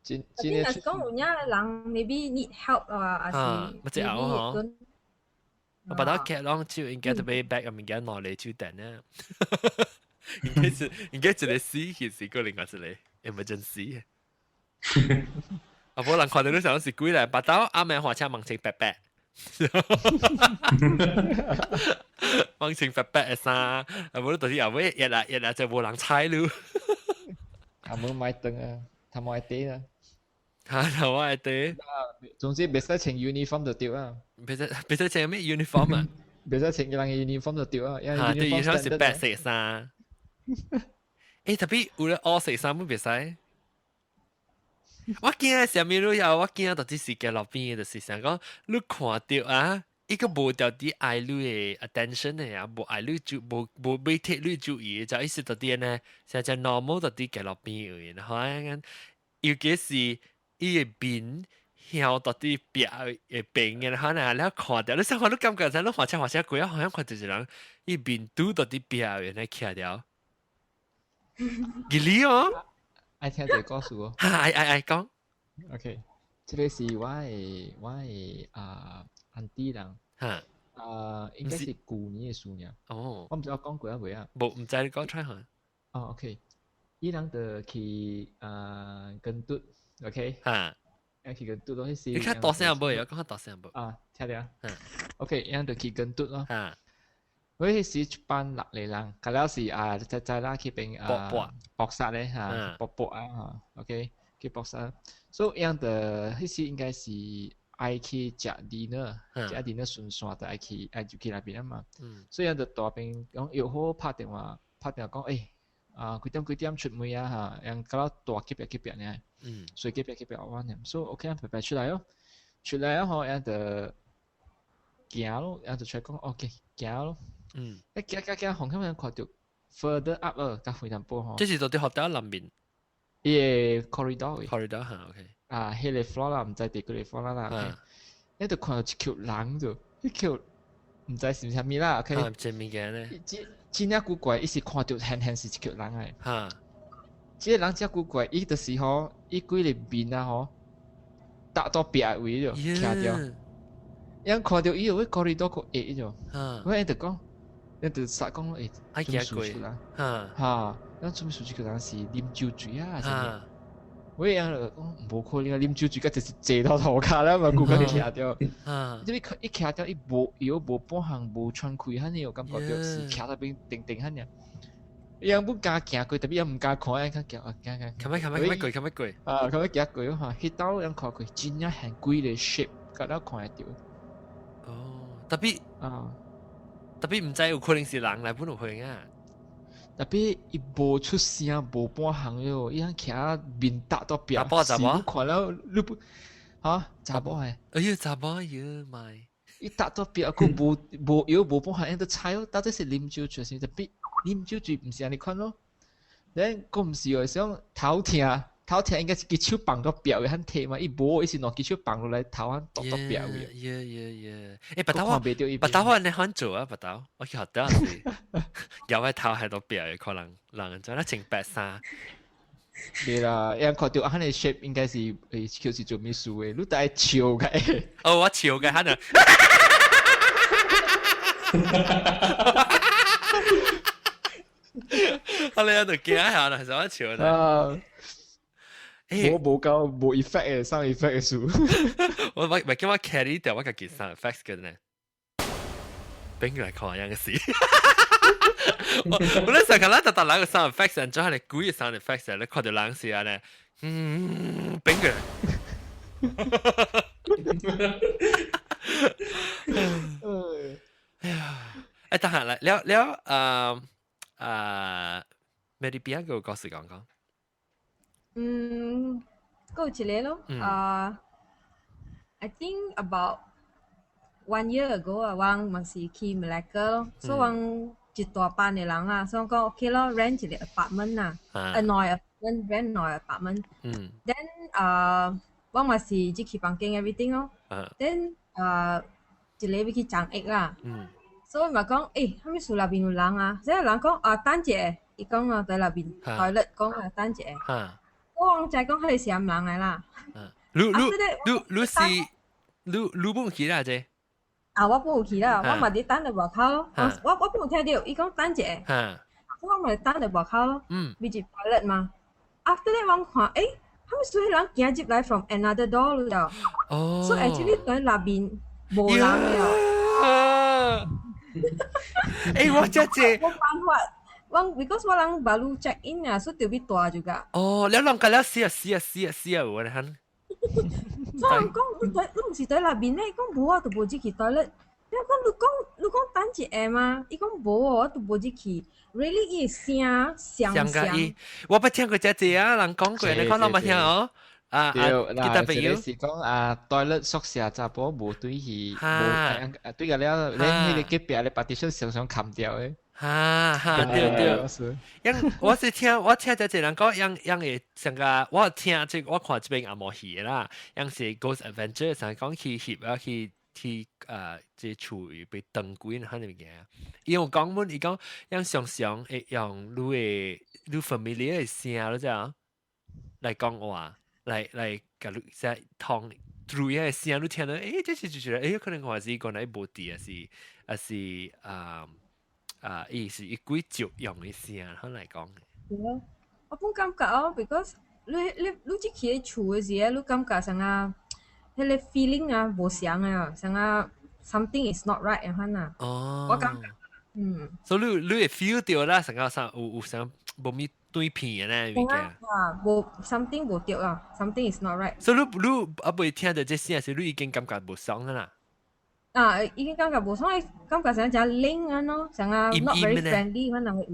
真係講有啲人 maybe need help 啊，還是乜只牛嗬？我把它劇浪超應該就俾 back 入面嘅內裏超電咧。應該一個死件事，個另外一個 emergency。啊，冇人看到你想是幾嚟，把刀阿妹火車盲情白白，盲情白白嘅衫，啊冇到啲後尾日日就冇人猜咯。啊冇買燈啊，他冇地啊。他冇地。總之別使穿 uniform 就掉啊。別使穿咩 uniform 啊？別使穿人嘅 uniform 就掉啊，因為 uniform 是白色衫。特別有咧黑色衫冇別使。我驚上面都有，我驚到啲時間落邊嘅就是想講，你看到啊，一個無到啲愛女嘅 attention 嘅啊，無愛女就無俾貼女注意，就意思到啲呢，就 normal 到啲嘅落邊嘅，然後咧，尤其是伊個邊向到啲邊嘅邊嘅，然後呢，你看到，你想看你感覺就你畫車鬼啊，好像看到一人伊邊拄到啲邊嘅，你企掉，吉利哦，愛聽這個故事哦，愛講 ，OK，這個是我嘅auntie人。應該是舊年嘅事呢。哦，我唔知我講過啊未啊？唔知你講出下。哦 ，OK，伊人就去跟嘟 ，OK， 去跟嘟咯，迄時。你看大聲冇？有講大聲冇？聽到啊。OK，伊人就去跟嘟咯。我迄時一班6個人，佢了是在啦去邊搏殺咧搏OK， 去搏殺。所以伊人的迄時應該是。愛去食 dinner， 食 dinner 順線就愛去那邊啊嘛。所以人就大邊講又好拍電話講幾點出門啊嚇，人搞到大級別呢，所以級別玩呢，所以 OK 人排出來咯，出來啊嗬，人就行咯，人就出來講 OK 行咯，行紅磡人看到 further up 咯，加非常波嗬。即是到啲學校南邊，伊 corridor 嚇 OK。迄個 floor 啦，唔知第幾個 floor 啦。你就看到一條人就，迄條唔知是啥物啦。OK。真物件咧。真正古怪，伊是看到很是一條人誒。哈。即個人真古怪，伊就是吼，伊規個面啊吼，搭到壁位就徛掉。人看到伊有個 corridor 個下就，我一直講，一直實講誒，做咩事出來？哈，咱做咩事出個人是啉酒醉啊？係咪？我一樣講冇可能啊！啉酒醉，就是坐到頭殼啦嘛，骨架徛掉。即係一徛掉，伊無半行無喘氣，遐尼，我感覺就是徛到邊定遐尼。伊樣不敢行過，特別又唔敢看，佢行。咁乜鬼？咁樣行過嚇，迄兜樣看過，真正很貴嘅 shape，佢都看得到。哦，特別唔知有可能是人來本有可能啊。特別伊無出聲，無半行喲，伊樣徛面搭到壁，查某看了你不查某誒？哎呀，查某呀咪！伊搭到壁，佢無半行，伊都猜咯，到底是啉酒醉先，特別啉酒醉唔是安尼款咯。咱個唔是喎，想頭痛應該是隻手放到壁位很貼嘛，伊無，伊是攞隻手放落來頭很篤到壁位。誒，白豆我你肯做啊？白豆，我去學得時，有喺頭喺度壁嘅可能人做得穿白衫。對啦，人看到安尼 shape 應該是就是做咩事嘅，你帶笑嘅。哦，我笑嘅，可能。我哋喺度驚下啦，想笑啦。冇 effect 嘅，sound effect 嘅事。我叫我 carry 掉我個件 sound effects 嘅呢，邊個嚟看樣嘅事？我咧成日咧特特攞個 sound effects，然之後你估嘅 sound effects，你看到冷事啊咧，邊個？哎呀！誒，等下了咩啲邊個故事講？有一個咯I think about 1 year ago 啊，我咪是去馬來西亞咯，所以我一大班嘅人啦，所以我講 OK 咯 ，rent 一個 apartment 啊，rent 內 apartment， then 我咪是自己房間 everything 咯，then 一個要去長益啦，所以咪講誒，係咪樹那邊有人啊？即係人講等者，伊講在那邊toilet講等者。我就係講佢哋係唔人嚟啦。你是你本去啦啫？我本去啦，我咪啲等喺外口咯。我本聽到，伊講等者，我咪等喺外口咯。咪住 toilet 嘛。After that 我看，誒，係咪所有人行入嚟 from another door 咯？所以 actually 喺那邊冇人了。誒，我真係冇辦法。because 我人 baru check in 啊，所以特別大juga。哦，你諗緊啦，試啊，我哋肯。所以講你唔是喺那邊咧，講冇啊，就冇自己去 toilet。你講等住誒嘛？伊講冇我就冇自己。Really 伊聲。我不聽過這啊，人講過，你講我冇聽哦。對kita pergi 是講toilet 宿舍查甫無對去，無對個了，你迄個隔壁咧 partition 想砍掉誒。對，我聽這人講，會成個我聽這我看這邊阿毛戲啦，是 Ghost Adventure 成講去翕啊去這厝被登鬼那啲物件，伊有講阮伊講常會用你 familiar 嘅聲咯，即係來講話，來甲你即通 through 嘅聲，你聽到這是就覺得可能話是講嚟無啲伊是一幾足用嘅聲，可能嚟講。我本感覺because 你即去厝嘅時，你感覺成啊，迄個 feeling 啊無相啊，成啊 something is not right 咁樣啊。我感覺，所以你會 feel 到啦，成個有成無咪對片嘅物件。無 something 無對啊 ，something is not right。所以你阿未聽到這聲時，你已經感覺無爽啦。已經感覺無爽，感覺成只冷啊咯，成啊 not very friendly 可能會。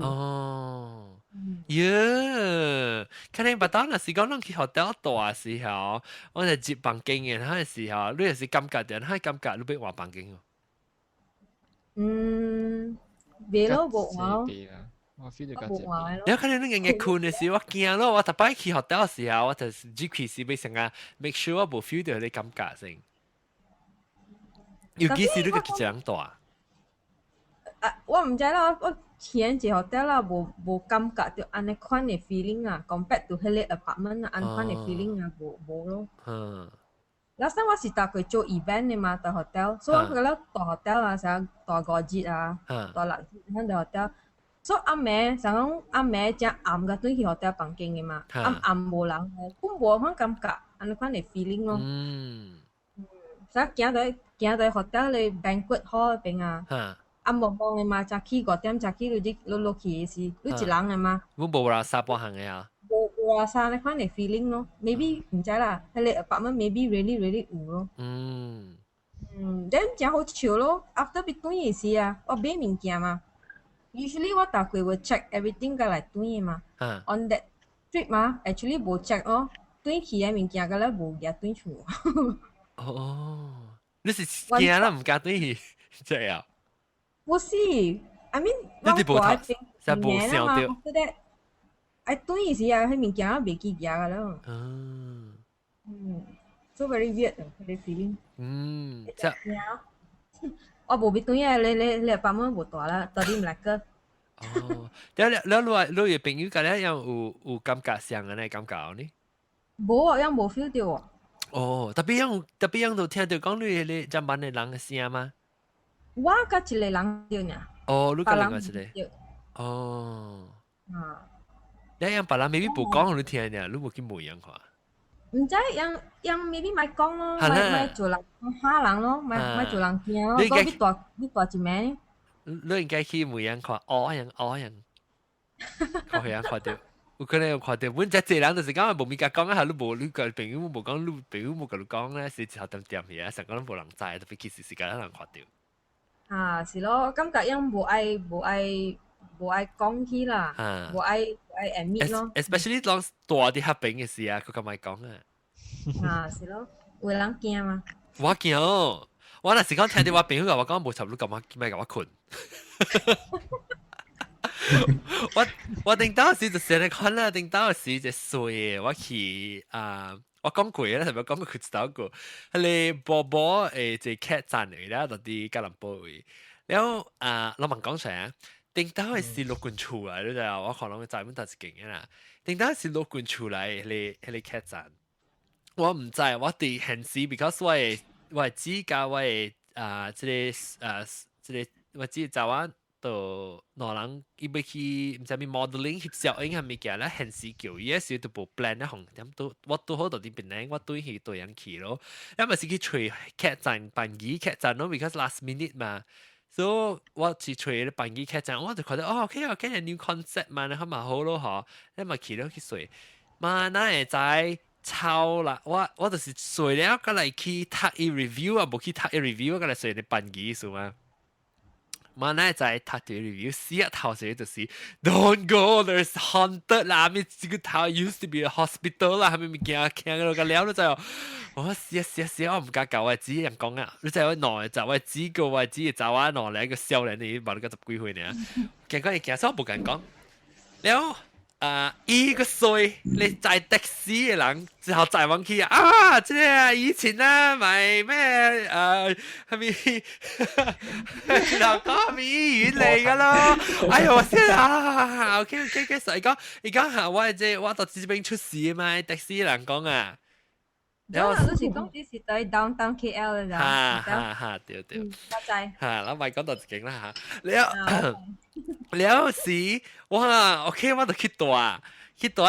可能當那時講咱去 hotel 住嘅時候，我哋接房間嘅嗰時候，你也是感覺到，你感覺你要換房間哦。未咯，無換。我 feel 到冇換咯。有可能你日日困嘅時候，我驚咯，我特別去 hotel 嘅時候，我就只其實要成啊 make sure 我冇 feel 到你感覺先。尤其是你個這樣住啊。我唔知啦，我前一 hotel 啦，無感覺到安尼款嘅 feeling 啊 ，compared to 迄個 apartment 啊，安款嘅 feeling 啊，無咯。Last time 我是搭過做 event 嘅嘛，搭 hotel， 所以我覺得搭 hotel 啊，成搭5日啊，搭6日喺度 hotel， 所以暗暝成講暗暝正暗嘅對去 hotel 房間嘅嘛，暗無人嘅，本無款感覺安尼款嘅 feeling 咯。所以行到 hotel 嘅 banquet hall 嗰邊啊。無望嘅嘛，早起5點，早起你落去嘅時，你一人嘅嘛。我無啦沙半行嘅啊。無啦沙呢款嘅 feeling 咯 ，maybe 唔知啦，迄個 apartment maybe really 有咯。then 真好笑咯。After 別轉嘅時啊，我買物件嘛。Usually 我搭過會 check everything 過來轉嘅嘛。On that trip 嘛 ，actually 無 check 咯，轉去嘅物件個咧無嘢轉出。你是驚啦，唔敢轉去，這樣。不是 ，I mean 我掛邊年啊嘛，嗰啲，對意思啊，迄物件未記嘢噶啦。so very weird 嗰啲 feeling。我無必對啊，你爸媽無大啦，到底唔嚟個。你嘅朋友嗰啲有感覺上嘅呢感覺呢？冇啊，冇 feel 到啊。特別樣都聽到講你上班嘅人嘅聲嗎？我甲一個人對呢。你甲另外一個。你樣別人 maybe 無講你聽呢，你無去問人看。唔知樣 maybe 咪講咯，咪做人嚇人咯，咪做人聽咯。你大一名。你應該去問人看，人，看人看到。有可能有看到，阮遮濟人就是講無物甲講啊，你無你個朋友無講，你朋友無甲你講咧，是後點嘢，成個人無人知，特別其實是間人看到。是咯，感覺樣無愛講起啦，無愛 admit 咯。especially 當大啲黑餅嘅事啊，佢咁咪講啊。是咯，有人驚嘛？我驚，我那時講聽到我朋友話講無插你咁啊，咪甲我困。我頂到時就成日看啦，頂到時就衰，我去我講過啦，係咪講過佢知道過？係你波波即 cat 站嚟啦，到啲吉隆坡位，然後老問講出嚟，頂到係是陸軍出嚟，你就我可能在本搭一勁嘅啦，頂到係陸軍出嚟，係 cat 站，我唔知，我哋現時 because 我係指甲我係即我指就話。到兩人伊要去唔知咩 modeling 翕小影係物件咧，現時叫伊時都無 plan 咧，紅點都我都好到啲邊咧，我對去對人去咯，因為是去吹劇站辦機劇站咯 ，because last minute 嘛，所以我去吹咧辦機劇站，我就覺得OK new concept 嘛，你咪好咯嗬，你咪去咯去睡，嘛那會知抄啦，我就是睡了，過來去讀伊 review 啊，無去讀伊 review，過來睡你辦機數嘛。嘛那在他對 review 寫頭時就是 Don't go, there's haunted 啦，咪這個頭 used to be a hospital 啦，係咪咪驚到個了都就，我試，我唔敢教我自己人講啊，你就我內就我自己個我自己就我內嚟一個少年你冇你個十幾歲呢，驚講你驚所以我冇敢講，了。依個歲你載的士嘅人之後載返去啊！即係以前咧咪咩係咪嗱講係咪醫院嚟噶咯？哎呀我先啊 ！OK， 所以講而家係我到這邊出事嘛，的士人講啊。然後都是講啲是對 downtown KL 嘅咋，對，我知。嗱咪講到勁啦嚇，了時哇 ，OK， 我就去大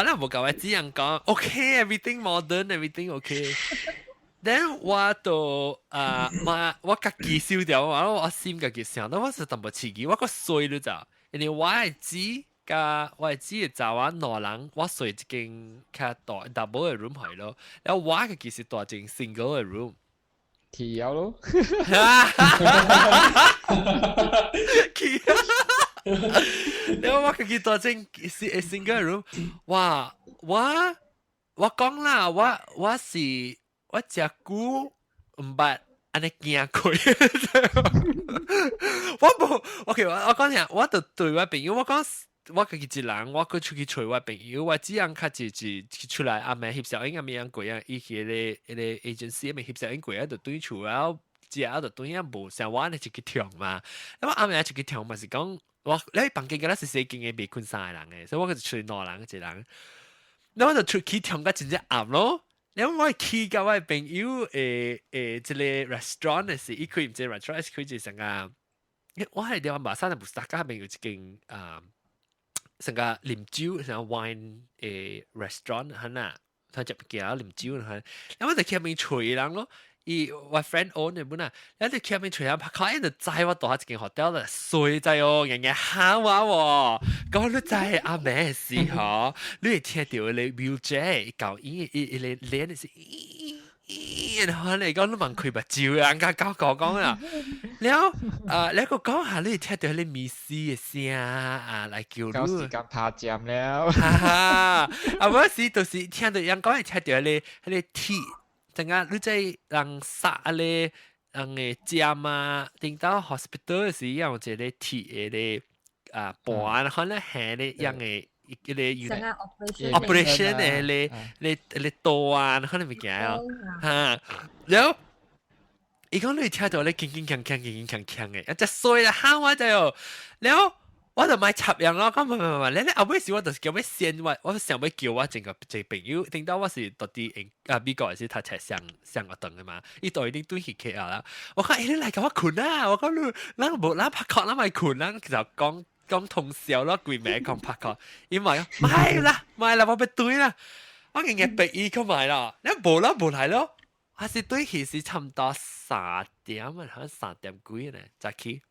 咧冇教我只人講 ，OK，everything modern，everything OK。then 我就我家己收掉，我心家己想，我是淡薄刺激，我個衰咗咋，因為我係知。我係知就話兩人我睡一間較大 double 嘅 room 係咯，然後我嘅其實大間 single 嘅 room。提有咯。然後我嘅大間 single 嘅 room， 哇！我講啦，我是我隻股唔捌安尼驚佢。我冇 ，OK， 我講下，我就對我朋友我講。我自己一人，我出去找我朋友，我只樣較自出來阿妹翕小影阿咩樣鬼啊，伊去個 agency 阿妹翕小影鬼啊，就對厝啊，只啊就對樣無像我呢一個跳嘛，咁阿妹一個跳嘛是講我你房間嗰陣是四間嘅未困三個人嘅，所以我就出去兩人一人，咁我就出去跳個真正暗咯，咁我去甲我朋友一個 restaurant 嘅時，伊開唔知 restaurant 開就成啊，我係點啊馬上就唔識甲朋友一間成個啉酒，成個 wine restaurant 係呐，佢就叫啉酒係，咁我就去入面吹人咯，我 friend own 嘅本啊，然後就去入面吹人，拍開就載我到一間 hotel 啦，衰在哦，人家喊我喎，講你在阿妹時候，你會聽到你 wheelchair 搞伊臉是然後你講你問佢咪照人家講啦，然後你個講下你聽到你咪斯嘅聲嚟叫你，夠時間拍站了，嗰時就是聽到人講係聽到你鐵，陣間你在人殺你人嘅站啊，定到 hospital 嘅時用一個鐵嘅盤，可能係你人嘅。一個 operation 嘅你多啊，可能咪見啊，然後伊講你聽到你勁嘅，一隻衰啦喊我就喲，然後我就買插樣咯，講唔，你後尾時我就是叫咩先我想要叫我整個朋友，聽到我是到啲美國是他才上個凳嘅嘛，伊度已經對起佢啦，我講你嚟教我困啊，我講你冇拍殼啦咪困啦，就講。講通宵咯，佢咪講拍過，因為買啦，我俾對啦，我日日俾伊佢買啦，你冇嚟咯，還是對起是差唔多3點啊，好像3點幾呢，就去，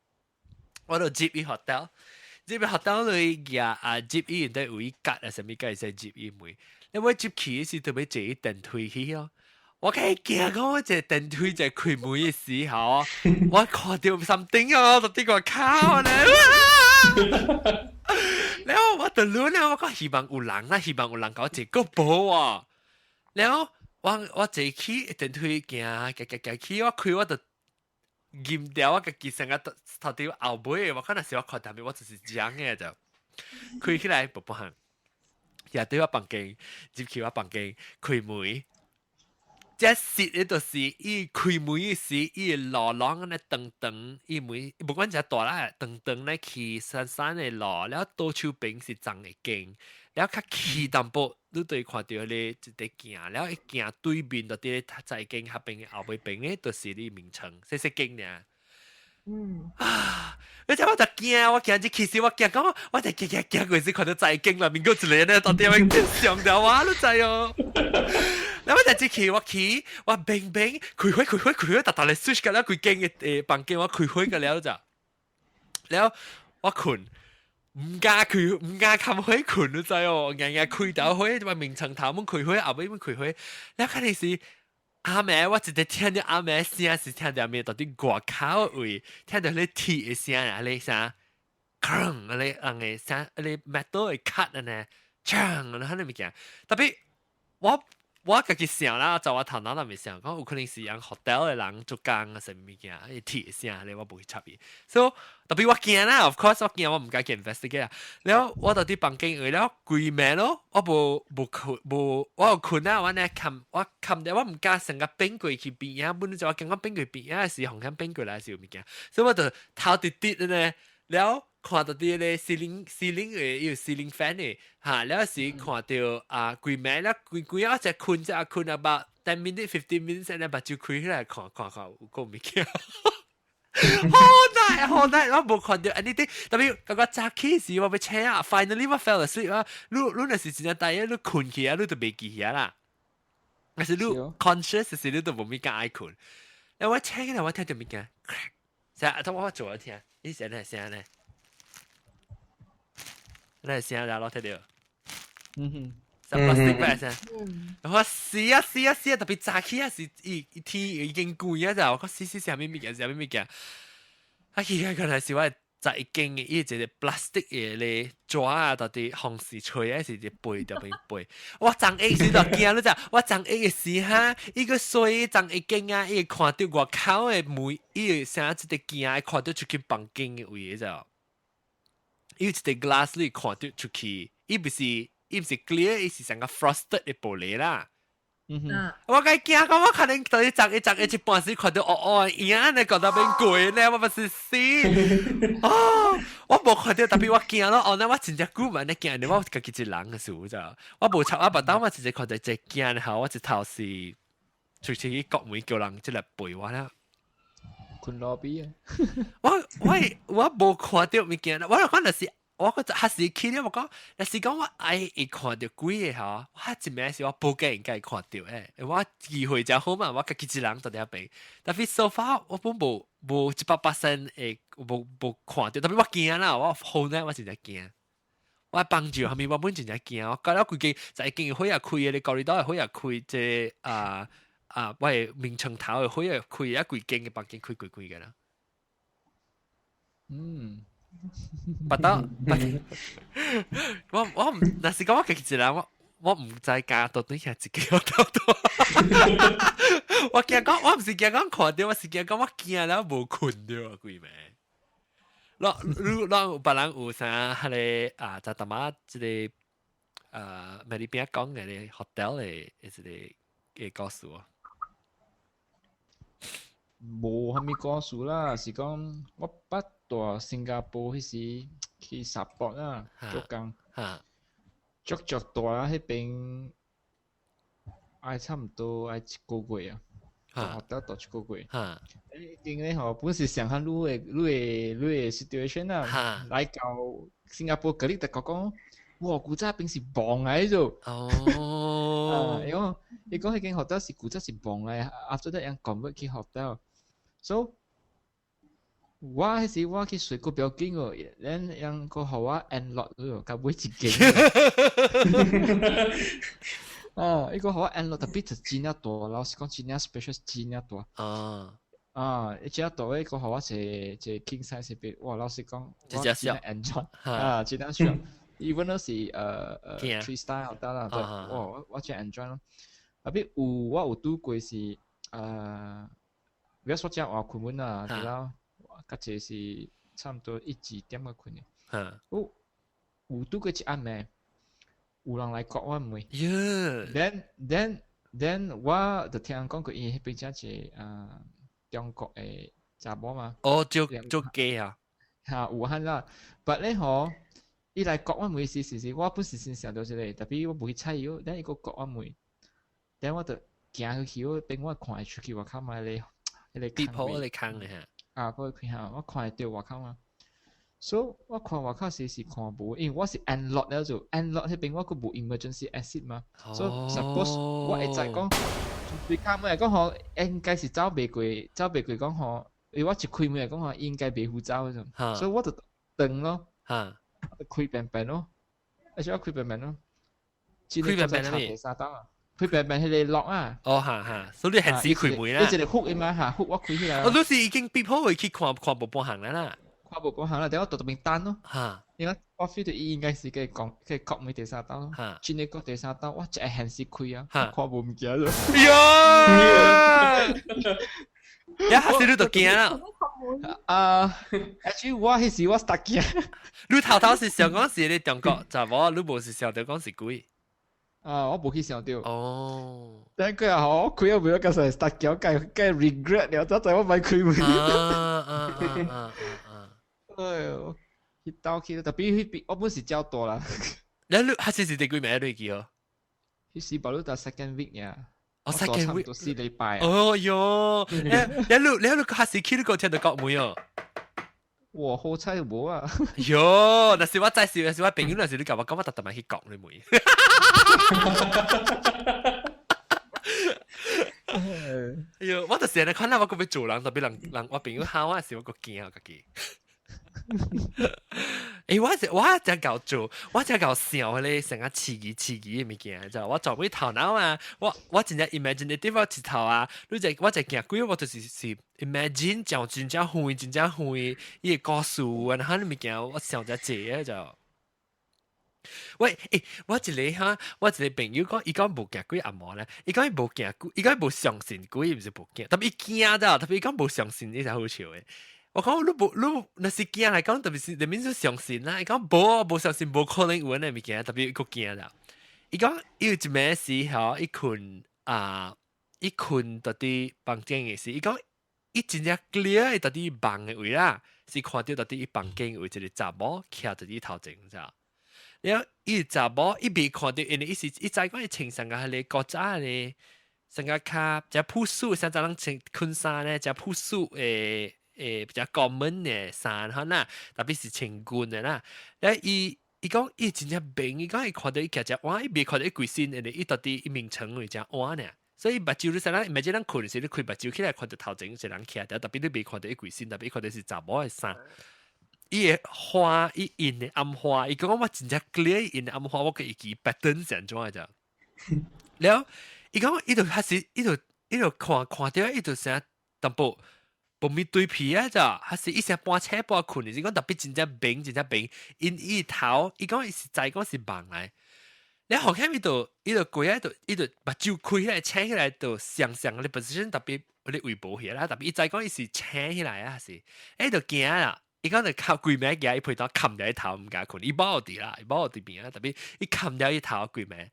我就接伊 hotel 裏接伊人哋會隔啊，什麼隔係接伊妹，你我接起是特別坐電梯去咯。我驚講我隻電梯就開門嘅時候，我看到something啊，就啲個靠咧。然後我就亂啦，我講希望有人啦，希望有人搞一個寶喎。然後我坐起電梯行去，我開我就驗掉我嘅機身個頭條後背，我可能是我看到面我就是這樣嘅就開起來啵行，又對我房間入去我房間開門。即係呢度是伊開門嘅時，伊路廊咧燈，伊門無管只大啦，燈咧去山嘅路，然後到處邊是長嘅徑，然後較起淡薄，你對看到你一直行，然後一行對面就啲在徑下邊嘅後尾邊咧，就是你名稱，細徑咧。你知我就驚，我驚住其實我驚講，我就驚嗰時看到在徑啦，面嗰一個咧，到底會上掉我都知哦。然後就去我冰開，特嚟 switch 㗎啦，佢驚嘅房間我開㗎了咋，然後我困，唔敢開困都知哦，日開到開，話明層頭咁開，後尾咁開，然後肯定是阿妹，我直接聽到阿妹聲是聽到咩到啲外口位，聽到你鐵嘅聲啊，你啥，吭，你人嘅聲，你 metal 嘅 cut 啊呢，嘭，你喺度咪講，特別我自己想啦，就我頭腦都未想，講有可能是用 hotel 嘅人做工啊，什麼物件，鐵嘅聲咧，我唔會插伊，所以特別我驚啦 ，of course 我驚我唔敢去 investigate 啊，然後我到啲房間位了鬼咩咯，我我有困啊，我呢冚到我唔敢成個變過去邊啊，本來就我驚我變過邊啊，是紅磡變過來是有物件，所以我就頭跌跌咧，了。看到啲咧 ceiling 嘅有 ceiling fan 嘅嚇，แล้ว時看到啊鬼咩啦，鬼一隻困about 10 minutes 15 minutes 咧，把就開起來看有個物件，好大，我冇看到 anything，特別嗰個早起時我要請啊 ，finally 我 fell asleep 啊，你那時真係第一你困起啊，你就未記起啦，但是你 conscious 時你都冇咩敢愛困，然後我請起來我聽到物件 crack， 成日我做咗聽，以前係聲咧。那聲然後睇到，十八十八聲，我試啊，特別早起啊是天已經攰啊就，我試下咩物件，啊其實可能是我在已經嘅一隻 plastic 嘢咧紙啊，到底紅時吹啊是隻背就邊背，我張 A 時就驚你知，我張 A 嘅時哈，一個水張 A 經啊，伊看到外口嘅門，伊成一隻驚，看到出去房間嘅位就。有一個 glass 你看到出去，伊唔是 clear， 伊是成個 frosted 嘅玻璃啦。我個驚講，我可能到一隻一半時看到樣你覺得變貴咧，我唔是死。我冇看到，特別我驚咯，那我真正古文咧驚你，我自己一人嘅事咋。我冇插我白當，我直接看到只驚後，我一頭是出去國門叫人即嚟陪我啦。困羅比啊！我冇看到物件啦，我講的是，我覺得還是去咧，我講，但是講我愛會看到鬼嘅嚇，我一名是我報警應該看到誒，我機會就好嘛，我自己一人在啲邊，但係 so far 我本冇100%誒，冇看到，特別我驚啦，我後呢我真係驚，我幫住後面我本真係驚，我覺得佢嘅就係見開啊開嘅，你講你都係開啊開即喂，面牆頭開一幾間嘅房間開嘅啦。不得，我唔，但是講我其實啦，我唔在家到底係自己我偷到。我驚講，我唔是驚講看到，我是驚講我驚啦冇困到啊鬼咩？攞別人有啥係咧啊？就他媽即係咪你邊講嘅咧 hotel 嘅係嘅故事啊？冇係咪故事啦？是講我捌到新加坡迄時去沙博啦，做工，足大啦，迄邊愛差唔多愛1個月啊，學到1個月。因為吼本是想下你嘅 situation 啊，來到新加坡嗰啲就講，哇，古早邊是棒嚟咗。哦，伊講迄間學到是古早是棒嚟 ，after that 樣 convert 去學到。So 我迄時我去水果表經哦，咱樣個學我 unlock 咗，甲買一間。伊個學我 unlock 特別就真啊大，老實講真啊 special 真啊大。真啊大誒個學我一 king size 邊，哇老實講，我真係 enjoy，真啊爽。even 都是3 star 得啦，哇我真 enjoy 咯。特別我有拄過是比如說只話困門啊，然後嗰隻是差唔多1、2點嘅困嘅。有拄過一暗暝，有人來國我唔會。Then 我就聽人講過，伊迄邊只係中國嘅查某嘛。做假啊！嚇有限啦，但咧嗬，伊來國我唔會是，我本時先想到一個，特別我唔會猜伊，等伊個國我唔會，等我就行去嗰邊，我看出去外口買咧。地鋪你看嘅嚇，嗰個下我看到外口嘛，所以我看外口是看無，因為我是 unlock 了就 unlock 迄邊我個無 emergency exit 嘛，所以 suppose 我會再講，對卡門嚟講吼，應該是走袂過講吼，因為我一開門嚟講吼，應該袂好走嗰種，所以我就等咯，開便便咯，而且我開便便咯，開便便咩？沙當啊！佢白白迄個落啊。哦哈，所以你係死開門啦。你一個哭嘛嚇，哭我開起來。我都是已經逼迫佢去看無半行啦。看無半行啦，等我到邊單咯。嚇。因為我 feel 到應該是佢國美第三刀咯。嚇。轉你國第三刀，我只係限死開啊。嚇。看無唔記得咗。呀！呀，嚇死你都驚啦！actually 我迄時我 stuck 驚。你頭是想講是你中國查某，你無是想到講是鬼。我無去想到。哦。但佢又好，佢又冇嗰時 stuck 驚，計 regret 了，早知我咪開門。哎呦，去到去，特別我本是較多啦。你還是第幾名你記哦？迄時保留到 second week 呀。哦 second week 都4禮拜。哦喲，你還是去你個聽到國門哦？哇，好彩無啊！喲，那是我在時，那是我朋友，那時你甲我講，我特特咪去講你妹。哎呦，我就成日看到我個要做人，特別人我朋友喊我時，我個驚啊，家己。我真搞做，我真搞笑咧，成日刺激嘅物件，就我做尾頭腦啊，我真正 imaginative 我直頭啊，我就驚鬼，我就是imagine 就真正會，伊個故事啊，然後啲物件我想只濟啊就。喂，我一個朋友講，伊講無驚鬼阿嬤咧，伊講伊無驚鬼，伊講伊無相信鬼，唔是無驚，特別驚咋，特別伊講無相信，你才好笑誒。我講你那是驚嚟講，特別是你面就相信啦。伊講無相信，無可能有嗰物件，特別個驚啦。伊講伊有一暝時吼，伊困到啲房間嘅時，伊講伊真正 clear 到啲房嘅位啦，是看到啲房間位一個查某徛到啲頭前咋。然後伊查某伊未看到，因為伊知講伊穿上個係古早咧，上個卡只樸素，像咱人穿裙衫咧，只樸素誒。比較 common 嘅衫吼啦，特別是穿裙嘅啦。然後伊講伊真正病，伊講伊看到伊徛只碗，伊未看到伊規身，因為伊到底伊面床為只碗呢。所以目睭你使咱，唔係只咱困時，你開目睭起來看到頭前一個人徛，特別你未看到伊規身，特別伊看到是查某嘅衫。伊嘅花，伊印嘅暗花，伊講我真正 clear 印嘅暗花，我個伊記 pattern 成種嘅咋。然後伊講伊就開始，伊就看到伊就成淡薄。無面對皮啊咋，還是伊成半車半困，是講特別真正病，因伊頭，伊講伊是在講是盲來，你學起伊就跪喺度，伊就目睭開起來，扯起來就上你 position 特別你胃部起啦，特別伊在講伊是扯起來啊，是，就驚啦，伊講就靠跪名驚，伊陪到冚掉伊頭唔敢困，伊冇啲啦，伊冇啲邊啊，特別伊冚掉伊頭跪名。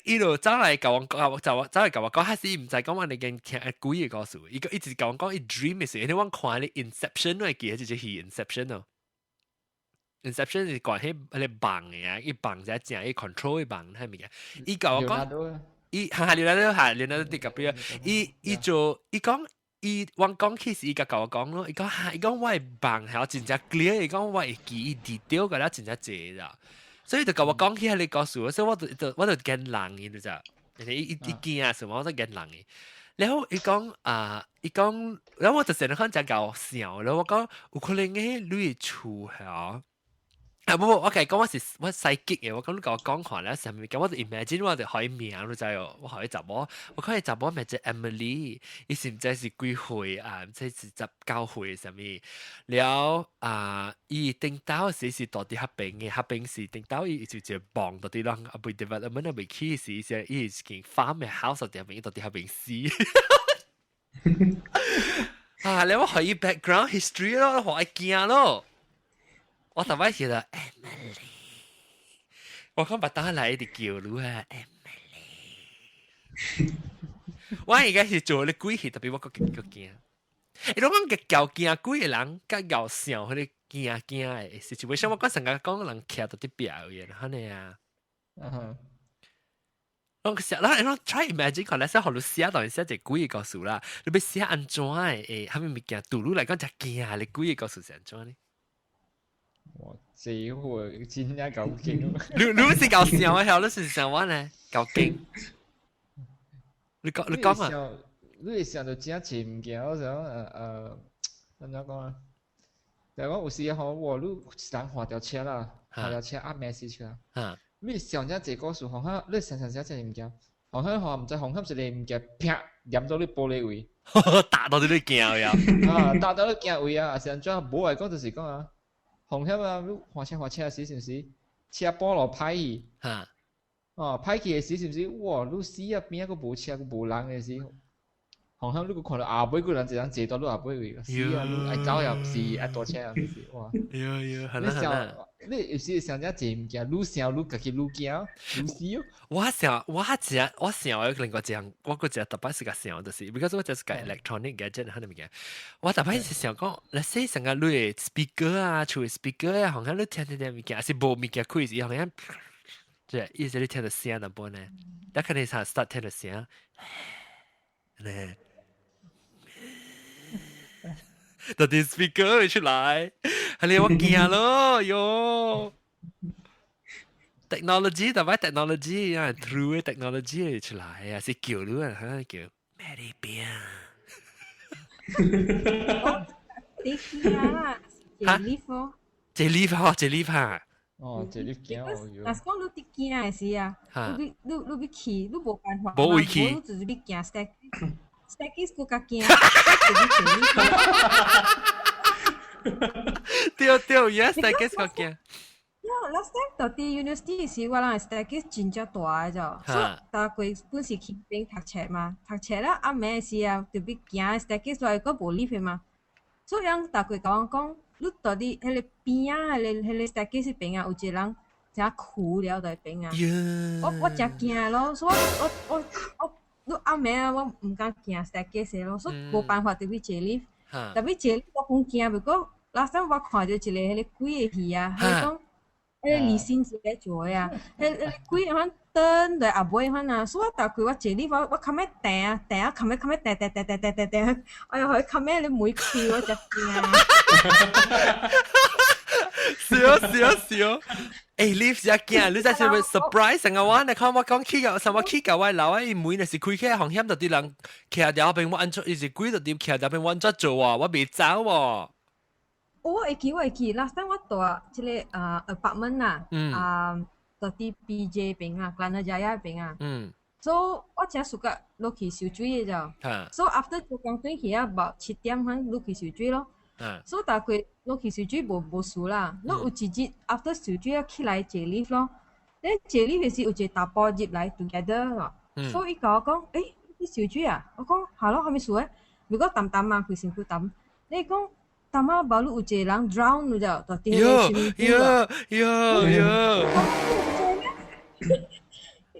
伊就走嚟甲我講，走嚟甲我講，開始唔知講我哋見聽鬼嘅故事，伊一直甲我講伊 dream 嘅時，因為我看你 Inception 我記得就係 Inception 咯 ，Inception 是講迄個房嘅啊，伊房就正，伊 control 伊房係咪嘅？伊甲我講，伊哈連到啲咁樣，伊講伊我講其實伊甲我講咯，伊講我係房係真正 clear，伊講我係記憶 detail 個啦真正濟啦。所以就甲我講起迄個故事，所以我就驚人嘅，你知？伊驚啊，什麼我都驚人嘅。然後伊講，然後我就成日看只搞笑咯。我講有可能嘅你厝嚇，我講我細激嘅，我講你甲我講看啦，上面咁我就 imagine 我哋可以名你知哦，我可以查某，我可以查某名叫 Emily， 伊是唔知是幾歲啊？唔知是19歲什麼？了伊頂到時是到底合併嘅，合併時頂到伊就一幫到啲人啊，未 development 啊未起時，伊是間 farm 嘅 house 入面到底合併死。你我可以 background history 咯，我驚咯。我頭擺寫咗 Emily， 我講把打嚟啲叫你啊 Emily， 我而家是做你鬼戲，特別我個驚，你講嘅叫驚鬼嘅人，較搞笑，佢哋驚嘅 situation， 我講成日講人徛到啲表演，可能啊，我成日啦，try imagine 可能先學你寫到寫隻鬼嘅故事啦，你要寫安怎嘅？係咪物件對你嚟講就驚你鬼嘅故事係安怎呢？哇！這個真係夠勁！你是搞笑嘅，你是想玩咧？夠勁！你講啊！你想到真係唔見，我想怎樣講啊？但係我有時候我你人畫條車啦，畫條車壓 message 啦。你想真係這個數，好像你想真係唔見。航向唔知航向是你唔嘅啪飲到你玻璃位，打到你都驚呀！打到你驚位啊！成張冇嚟講就是講啊，航向啊，你滑車時是唔是？車波落歹去，歹去嘅時是唔是？哇！你死啊邊一個冇車個冇人嘅時，航向你個看到後尾個人就想坐到你後尾位，死啊！你愛搞又是愛多車又是哇！你想你有時想只坐唔驚，愈想愈家己愈驚，愈死哦！我想我另外一樣，我個只特別是個想就是， because 我只是個 electronic gadget 喺裏面嘅，我特別是想講，你說成個你 speaker 啊，除 speaker 啊，好像你聽物件，還是無物件開始，好像即係一直你聽到聲淡薄呢，你可能才 start 聽到聲，咧，到啲 speaker 會出來，係你我驚咯，喲。technology 但係 technology 啊 ，true technology 出嚟啊，係叫咯啊，嚇叫 Mary 邊啊，你驚啦，嚇，Jelly 啊，哦，Jelly 驚哦，嗱講你啲驚嘅事啊，你去，你冇辦法，冇會去，你就是你驚 staircase 個較驚，對，yes staircase 個驚。last time 到啲 university 時，我人 staircase 真正大嘅咋，所以大家本時去邊讀冊嘛，讀冊啦暗暝時啊，特別驚 staircase 來個無 lift 嘛，所以人大家講，你到啲迄個邊啊，迄個 staircase 邊啊，有一個人真哭了在邊啊，我真驚咯，所以我你暗暝啊，我唔敢行 staircase 咯，所以冇辦法特別坐 lift，特別坐 lift 我講驚，不過 last time 我看到一個迄個鬼嘅戲啊，係講。李先生在做呀，鬼樣燈對阿妹樣啊，所以大概我這裡我看咩訂，看咩，哎呀，佢看咩你每次我就驚。笑，誒，你只驚，你真係咪 surprise 成個話？你看我講起個，什麼起個位樓啊？伊每日是開起航險，到啲人騎喺後邊，我按出，伊是鬼到啲騎喺後邊，我做做啊，我未走喎。我會記，last time 我住即個apartment 啊，到啲 BJ 邊啊，Kelana Jaya 邊啊，所以我真係 suka 落去游水嘅咋，所以 after 做工轉去啊，about 7點肯落去游水咯，所以大概落去游水無事啦，你有一日 after 游水啊起來坐 lift 咯，你坐 lift 時有一個大波入來 together 咯，所以伊甲我講，誒你游水啊？我講係咯，係咪水？如果淡淡啊，佢先佢淡，你講。但係baru 有一個人 drown 咗，到啲你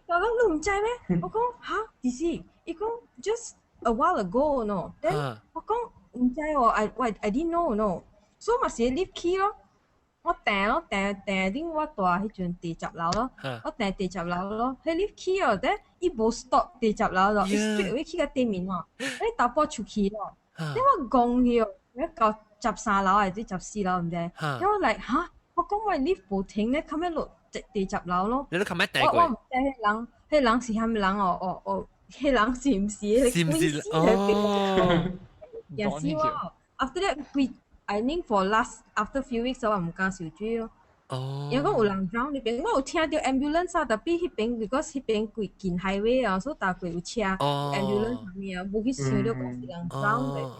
講你唔知咩？我講嚇，啲事，伊講 just a while ago no，我講唔知喎，I didn't know no，所以咪寫 lift key 咯，我訂啲我住迄陣第10樓咯，我訂第10樓咯，迄 lift key 哦，但伊無 stop 第10樓咯，伊 straight away 去個對面喎，你打波出去咯，你我講去哦，一個。13樓或者14樓唔知，因為嚟嚇，我講我 lift 冇停咧，咁樣落第10樓咯。你都咁樣訂過？我唔知迄人是蝦米人哦，迄人是唔是？是唔是？哦，也是喎。After that we I think for last after few weeks 我唔敢游水咯。哦。因為有人 drown 呢邊，我有聽到 ambulance 啊，特別迄邊 because 迄邊貴近 highway 啊，所以大概有車 ambulance 上面啊，冇去想到講是人 drown 嘅。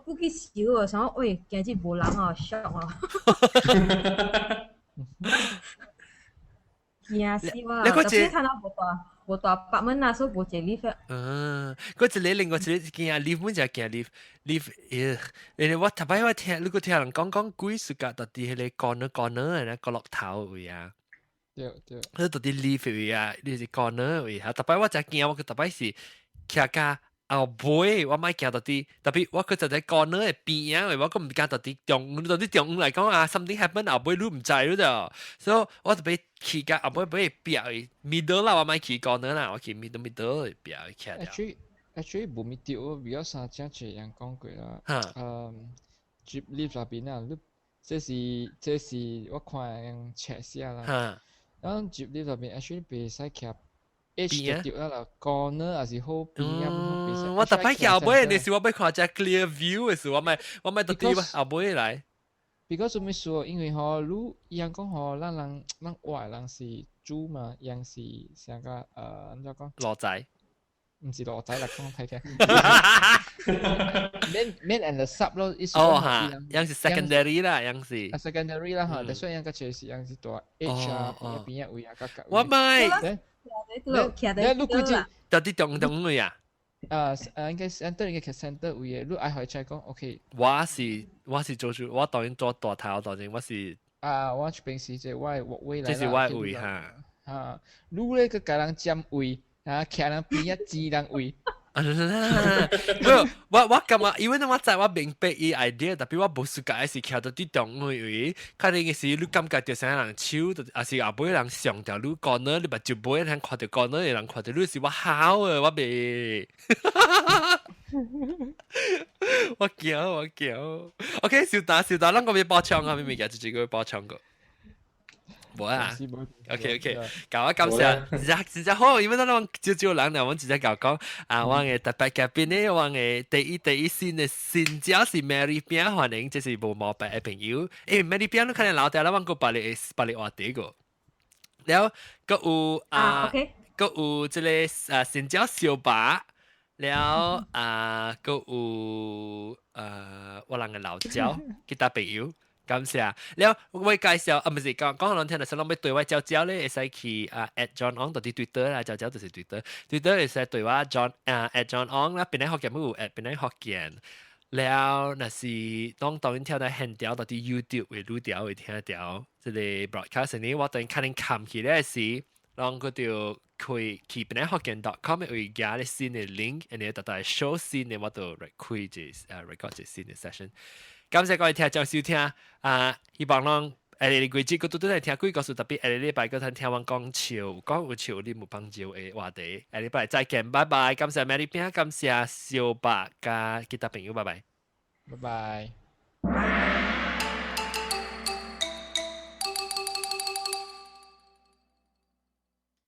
不去笑啊！想喂，今日無人啊，shock 啊！驚死我！你嗰次睇到無大8蚊啊，所以無坐 lift。嗰次你另外一個驚 lift，本就係驚 lift。我頭擺我聽，你個聽人講鬼事㗎，到啲迄個corner 啊，角落頭位啊。對。佢到啲 lift 位啊，你是 corner 位啊。頭擺我就驚，我個頭擺是徛架。後背我咪行到啲，特別我佢就喺corner嘅邊啊，我唔驚到啲中嚟講啊 ，something happen 後背你唔知咯就，所以我特別企架後背俾邊嘅 middle 啦，我咪企 corner 啦，我企 middle 嘅邊嘅企掉。actually 冇 middle，比較少只人講過啦。drip lift 入邊啊，你這是我看測下啦。然後 drip lift 入邊 actually 別使企。H 就掉啦，corner 還是好邊啊？我特別後背，你是我要看只 clear view 嘅時候，我咪到啲後背嚟。Because 做咩說？因為吼，你一樣講吼，咱外人是豬嘛，樣是成個怎講？羅仔，唔是羅仔啦，講睇睇。main and the sub 咯，哦哈，樣是 secondary 啦，樣是。secondary 啦嚇，但係樣個就是樣是多 H 啊，邊一位啊，我咪，你估住到底中位啊？應該 center 應該 center 位嘅，你愛學再講 OK。我是做住，我當然做大頭，當然我是。我平時即係我位嚟啦。這是我位哈。你咧個家人佔位，徛人邊一智人位。我感覺，因為我知我明白伊 idea，但係我無事解是徛到啲中位，可能嘅是你感覺到啥人手，還是後尾人上條路講呢，你把就尾人看到講呢，人看到你是我好啊，我未。我叫 ，OK， 小打，咱個要補充啊，咪咪嘅，自己個補充個。冇啊 ，OK， 搞我感謝，真係好，因為咱少人咧，我直接講我嘅特別嘉賓咧，我嘅第一線嘅新椒是 Mary 邊歡迎，即是無毛病嘅朋友。Mary 邊都可能老掉啦，我個把你話啲個，然後個有個有即個新椒小白。了個有我人嘅老椒，其他朋友，感謝。了我介紹唔係講兩天就想諗要對我椒椒咧，會使去@John On 到啲 Twitter 啦，椒椒就是 Twitter 會使對我@John On 啦，邊啲學健冇邊啲學健。了那是當然跳到現條到啲 YouTube 會錄條會聽條，即係 broadcast 呢，我等可能冚起咧是。讓佢哋去邊啲學健 .com 會加啲新嘅 link，然後特特 show 新嘅我度 record 啲新嘅 session。感謝各位聽眾收聽，希望讓你季節嗰度都係聽幾個數，特別禮拜嗰陣聽我講有潮你冇幫助嘅話題。禮拜再見，拜拜。感謝 Mary 邊，感謝小白加其他朋友，拜拜。拜拜。